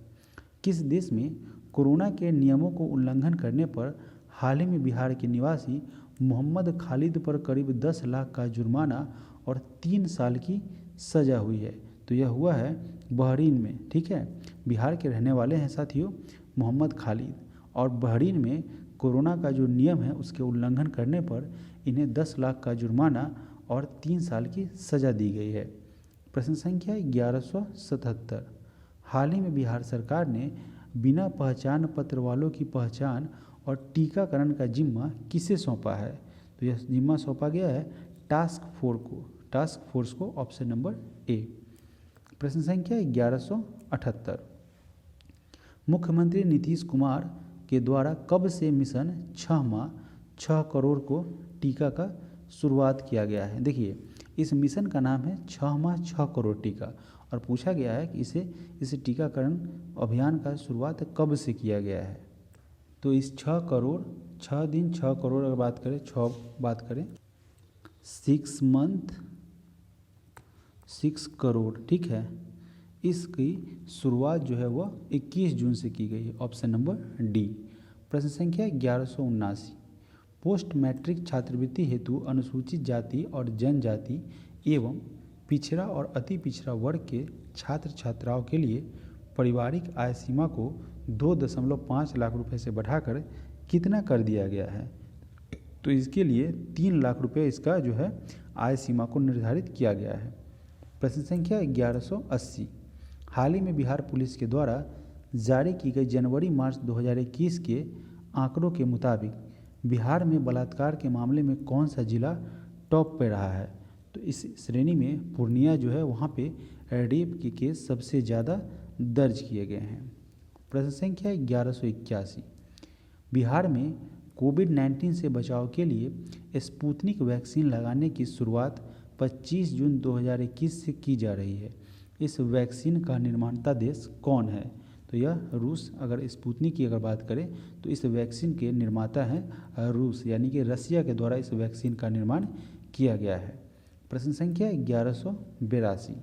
किस देश में कोरोना के नियमों को उल्लंघन करने पर हाल ही में बिहार के निवासी मोहम्मद खालिद पर करीब 10 लाख का जुर्माना और 3 साल की सज़ा हुई है? तो यह हुआ है बहरीन में। ठीक है, बिहार के रहने वाले हैं साथियों मोहम्मद खालिद। और बहरीन में कोरोना का जो नियम है उसके उल्लंघन करने पर इन्हें 10 लाख का जुर्माना और 3 साल की सज़ा दी गई है। प्रश्न संख्या 1177। हाल ही में बिहार सरकार ने बिना पहचान पत्र वालों की पहचान और टीकाकरण का जिम्मा किसे सौंपा है? तो यह जिम्मा सौंपा गया है टास्क फोर्स को। Option number A. प्रश्न संख्या 1178। मुख्यमंत्री नीतीश कुमार के द्वारा कब से मिशन 6 माह 6 करोड़ को टीका का शुरुआत किया गया है? देखिए, इस मिशन का नाम है 6 माह 6 करोड़ टीका, और पूछा गया है कि इस टीकाकरण अभियान का शुरुआत कब से किया गया है। तो इस 6 करोड़ 6 दिन 6 करोड़ अगर बात करें 6 मंथ 6 करोड़, ठीक है। इसकी शुरुआत जो है वह 21 जून से की गई है। Option number D. प्रश्न संख्या 1179। पोस्ट मैट्रिक छात्रवृत्ति हेतु अनुसूचित जाति और जनजाति एवं पिछड़ा और अति पिछड़ा वर्ग के छात्र छात्राओं के लिए पारिवारिक आय सीमा को 2.5 लाख रुपए से बढ़ाकर कितना कर दिया गया है? तो इसके लिए 3 लाख रुपए इसका जो है आय सीमा को निर्धारित किया गया है। प्रश्न संख्या 1180। हाल ही में बिहार पुलिस के द्वारा जारी की गई जनवरी मार्च 2021 के आंकड़ों के मुताबिक बिहार में बलात्कार के मामले में कौन सा जिला टॉप पे रहा है? तो इस श्रेणी में पूर्णिया जो है वहाँ पे रेप के केस सबसे ज़्यादा दर्ज किए गए हैं। प्रश्न संख्या 1181। बिहार में कोविड-19 से बचाव के लिए स्पुतनिक वैक्सीन लगाने की शुरुआत 25 जून 2021 से की जा रही है। इस वैक्सीन का निर्माता देश कौन है? तो यह रूस। अगर स्पुतनिक की बात करें तो इस वैक्सीन के निर्माता हैं रूस, यानी कि रसिया के द्वारा इस वैक्सीन का निर्माण किया गया है। प्रश्न संख्या 1182।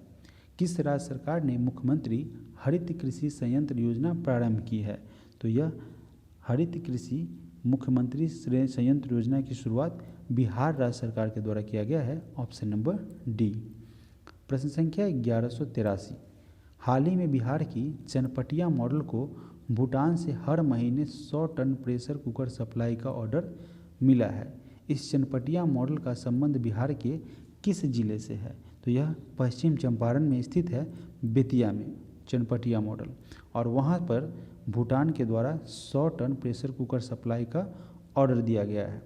किस राज्य सरकार ने मुख्यमंत्री हरित कृषि संयंत्र योजना प्रारंभ की है? तो यह हरित कृषि मुख्यमंत्री संयंत्र योजना की शुरुआत बिहार राज्य सरकार के द्वारा किया गया है। Option number D. प्रश्न संख्या 1183। हाल ही में बिहार की चनपटिया मॉडल को भूटान से हर महीने 100 टन प्रेशर कुकर सप्लाई का ऑर्डर मिला है। इस चनपटिया मॉडल का संबंध बिहार के किस जिले से है? तो यह पश्चिम चंपारण में स्थित है, बेतिया में चनपटिया मॉडल, और वहाँ पर भूटान के द्वारा 100 टन प्रेशर कुकर सप्लाई का ऑर्डर दिया गया है।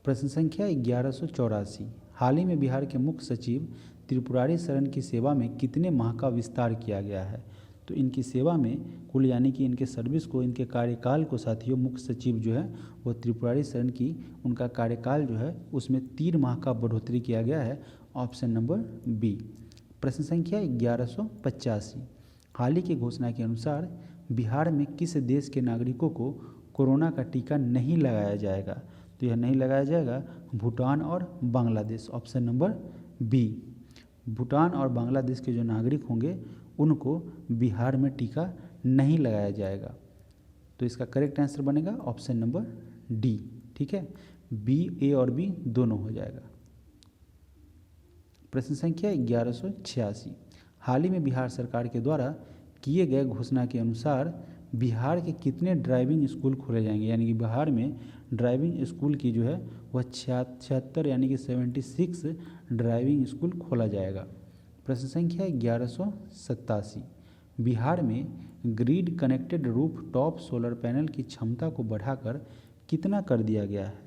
प्रश्न संख्या 1184। हाल ही में बिहार के मुख्य सचिव त्रिपुरारी शरण की सेवा में कितने माह का विस्तार किया गया है? तो इनकी सेवा में कुल, यानी कि इनके सर्विस को, इनके कार्यकाल को साथियों, मुख्य सचिव जो है वो त्रिपुरारी शरण की उनका कार्यकाल जो है उसमें 3 माह का बढ़ोतरी किया गया है। Option number B. प्रश्न संख्या 1185। हाल ही की घोषणा के अनुसार बिहार में किस देश के नागरिकों को कोरोना का टीका नहीं लगाया जाएगा? तो यह नहीं लगाया जाएगा भूटान और Bangladesh. Option number B. Bhutan और बांग्लादेश के जो नागरिक होंगे उनको बिहार में टीका नहीं लगाया जाएगा। तो इसका करेक्ट आंसर बनेगा ऑप्शन नंबर डी, ठीक है। बी, ए और बी दोनों हो जाएगा। प्रश्न संख्या 1186। हाल ही में बिहार सरकार के द्वारा किए गए घोषणा के अनुसार बिहार के कितने ड्राइविंग स्कूल खोले जाएंगे? यानी कि बिहार में ड्राइविंग स्कूल की जो है वह 76 यानी कि 76 ड्राइविंग स्कूल खोला जाएगा। प्रश्न संख्या 1187। बिहार में grid connected roof top solar panel की क्षमता को बढ़ाकर कितना कर दिया गया है?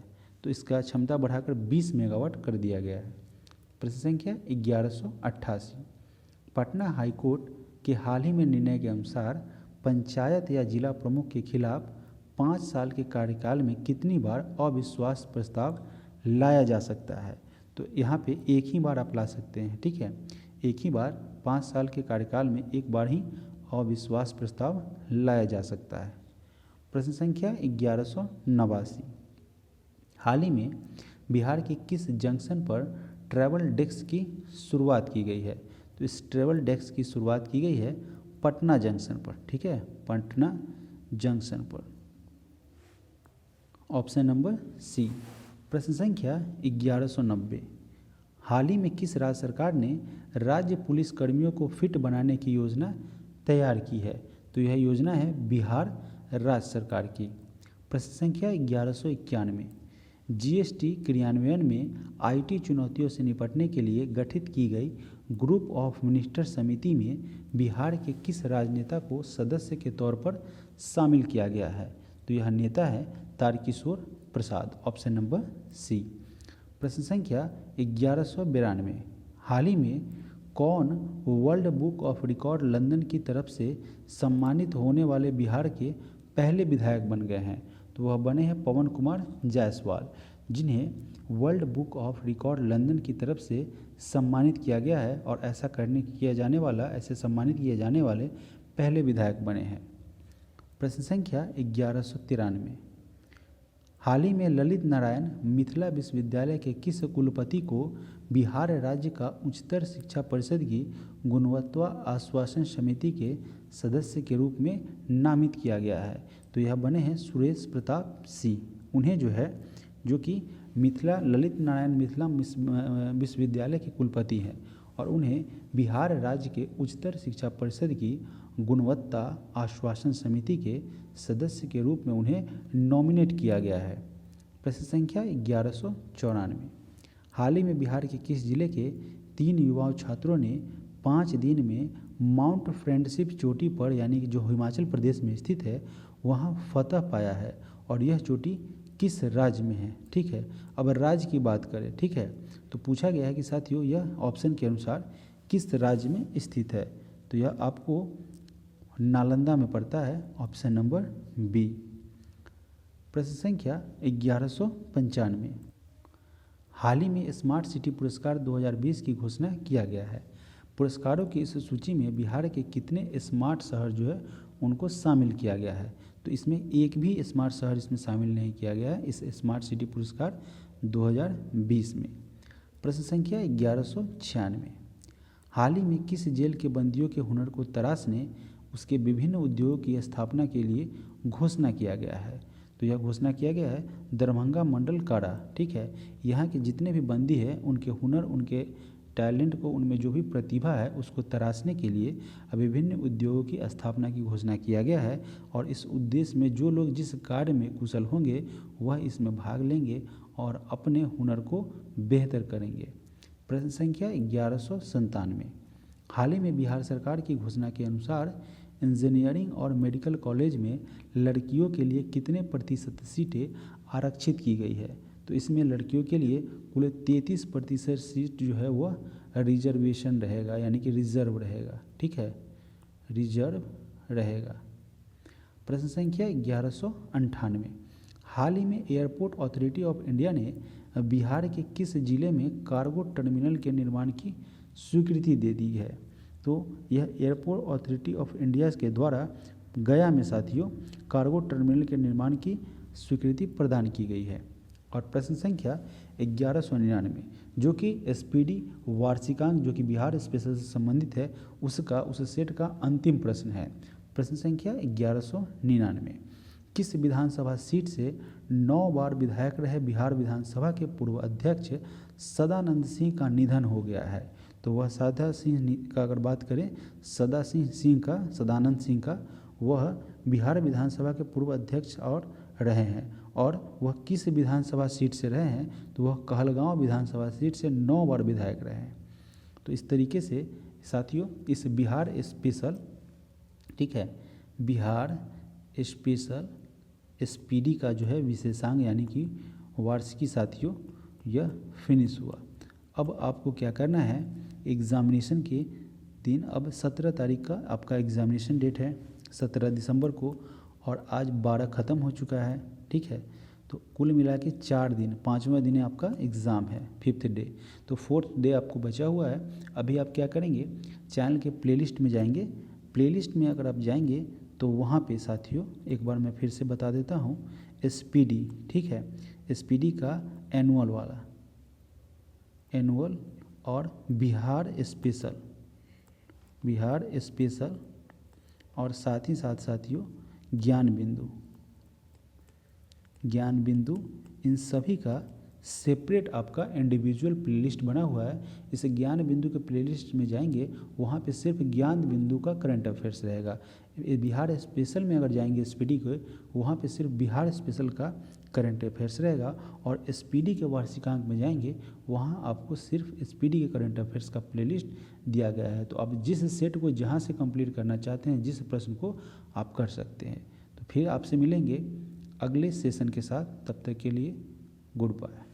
तो इसका क्षमता बढ़ाकर 20 मेगावाट कर दिया गया है। प्रश्न संख्या 1188। पटना हाईकोर्ट के हाल ही में निर्णय के अनुसार पंचायत या जिला प्रमुख के खिलाफ 5 साल के कार्यकाल में कितनी बार अविश्वास प्रस्ताव लाया जा सकता है? तो यहाँ पे एक ही बार आप ला सकते हैं, ठीक है। एक ही बार 5 साल के कार्यकाल में एक बार ही अविश्वास प्रस्ताव लाया जा सकता है। प्रश्न संख्या 1189। हाल ही में बिहार के किस जंक्शन पर ट्रैवल डेस्क की शुरुआत की गई है? तो इस ट्रैवल डेस्क की शुरुआत की गई है पटना जंक्शन पर, ठीक है, पटना जंक्शन पर। Option number C. प्रश्न संख्या 1190। हाल ही में किस राज्य सरकार ने राज्य पुलिस कर्मियों को फिट बनाने की योजना तैयार की है? तो यह योजना है बिहार राज्य सरकार की। प्रश्न संख्या 1191, जीएसटी क्रियान्वयन में आईटी चुनौतियों से निपटने के लिए गठित की गई ग्रुप ऑफ मिनिस्टर समिति में बिहार के किस राजनेता को सदस्य के तौर पर शामिल किया गया है? तो यह नेता है Tarkishore Prasad, option number C. प्रश्न संख्या 1192, हाल ही में कौन world book of record London की तरफ से सम्मानित होने वाले बिहार के पहले विधायक बन गए हैं? तो वह बने हैं पवन कुमार जायसवाल, जिन्हें world book of record London की तरफ से सम्मानित किया गया है और ऐसे सम्मानित किए जाने वाले पहले विधायक बने हैं। प्रश्न संख्या 1193, हाल ही में ललित नारायण मिथिला विश्वविद्यालय के किस कुलपति को बिहार राज्य का उच्चतर शिक्षा परिषद की गुणवत्ता आश्वासन समिति के सदस्य के रूप में नामित किया गया है? तो यह बने हैं सुरेश प्रताप सिंह। उन्हें जो कि ललित नारायण मिथिला विश्वविद्यालय के कुलपति हैं और उन्हें बिहार राज्य के उच्चतर शिक्षा परिषद की गुणवत्ता आश्वासन समिति के सदस्य के रूप में उन्हें नॉमिनेट किया गया है। प्रश्न संख्या 1194, हाल ही में बिहार के किस जिले के 3 युवा छात्रों ने 5 दिन में माउंट फ्रेंडशिप चोटी पर, यानी कि जो हिमाचल प्रदेश में स्थित है, वहां फतह पाया है और यह चोटी किस राज्य में है? ठीक है, अब राज्य की बात करें, ठीक है, तो पूछा गया है कि साथियों यह ऑप्शन के अनुसार किस राज्य में स्थित है? तो यह आपको नालंदा में पड़ता है, ऑप्शन नंबर बी। प्रश्न संख्या 1195, हाल ही में स्मार्ट सिटी पुरस्कार 2020 की घोषणा किया गया है। पुरस्कारों की इस सूची में बिहार के कितने स्मार्ट शहर जो है उनको शामिल किया गया है? तो इसमें एक भी स्मार्ट शहर इसमें शामिल नहीं किया गया है इस स्मार्ट सिटी पुरस्कार 2020 में। प्रश्न संख्या 1196, हाल ही में किस जेल के बंदियों के हुनर को तराशने उसके विभिन्न उद्योगों की स्थापना के लिए घोषणा किया गया है? तो यह घोषणा किया गया है दरभंगा मंडल कारा। ठीक है, यहाँ के जितने भी बंदी हैं उनके हुनर, उनके टैलेंट को, उनमें जो भी प्रतिभा है उसको तराशने के लिए विभिन्न उद्योगों की स्थापना की घोषणा किया गया है और इस उद्देश्य में जो लोग जिस कार्य में कुशल होंगे वह इसमें भाग लेंगे और अपने हुनर को बेहतर करेंगे। प्रश्न संख्या 1197, हाल ही में बिहार सरकार की घोषणा के अनुसार इंजीनियरिंग और मेडिकल कॉलेज में लड़कियों के लिए कितने प्रतिशत सीटें आरक्षित की गई है? तो इसमें लड़कियों के लिए कुल 33% सीट जो है वह रिजर्वेशन रहेगा, यानी कि रिजर्व रहेगा। ठीक है, रिजर्व रहेगा। प्रश्न संख्या 1198, हाल ही में एयरपोर्ट अथॉरिटी ऑफ इंडिया ने बिहार के किस जिले में कार्गो टर्मिनल के निर्माण की स्वीकृति दे दी है? तो यह एयरपोर्ट अथॉरिटी ऑफ इंडिया के द्वारा गया में साथियों कार्गो टर्मिनल के निर्माण की स्वीकृति प्रदान की गई है। और प्रश्न संख्या 1199, जो कि एसपीडी वार्षिकांक जो कि बिहार स्पेशल से संबंधित है उस सेट का अंतिम प्रश्न है। प्रश्न संख्या 1199, किस विधानसभा सीट से 9 बार विधायक रहे बिहार विधानसभा के पूर्व अध्यक्ष सदानंद सिंह का निधन हो गया है? तो वह सदानंद सिंह का वह बिहार विधानसभा के पूर्व अध्यक्ष और रहे हैं और वह किस विधानसभा सीट से रहे हैं? तो वह कहलगांव विधानसभा सीट से 9 बार विधायक रहे हैं। तो इस तरीके से साथियों इस बिहार स्पेशल, ठीक है, बिहार स्पेशल एसपीडी का जो है विशेषांक यानी कि वार्षिकी साथियों यह फिनिश हुआ। अब आपको क्या करना है, एग्ज़ामिनेशन के दिन, अब 17 तारीख का आपका एग्ज़ामिनेशन डेट है, 17 दिसंबर को, और आज 12 ख़त्म हो चुका है। ठीक है, तो कुल मिला के 4 दिन, 5वां दिन आपका एग्ज़ाम है, 5th डे, तो 4th डे आपको बचा हुआ है। अभी आप क्या करेंगे, चैनल के प्लेलिस्ट में जाएंगे। प्लेलिस्ट में अगर आप जाएंगे तो वहाँ पे साथियों एक बार मैं फिर से बता देता हूँ, एसपीडी, ठीक है, एसपीडी का एनुअल वाला, एनुअल और बिहार स्पेशल और साथ ही साथ साथियों ज्ञान बिंदु, इन सभी का सेपरेट आपका इंडिविजुअल प्लेलिस्ट बना हुआ है। इस ज्ञान बिंदु के प्लेलिस्ट में जाएंगे, वहाँ पे सिर्फ ज्ञान बिंदु का करंट अफेयर्स रहेगा। बिहार स्पेशल में अगर जाएंगे एसपीडी के, वहाँ पे सिर्फ बिहार स्पेशल का करंट अफेयर्स रहेगा। और एसपीडी के वार्षिकांक में जाएंगे, वहाँ आपको सिर्फ एसपीडी के करंट अफेयर्स का प्लेलिस्ट दिया गया है। तो आप जिस सेट को जहाँ से कंप्लीट करना चाहते हैं, जिस प्रश्न को आप कर सकते हैं। तो फिर आपसे मिलेंगे अगले सेशन के साथ, तब तक के लिए गुड बाय।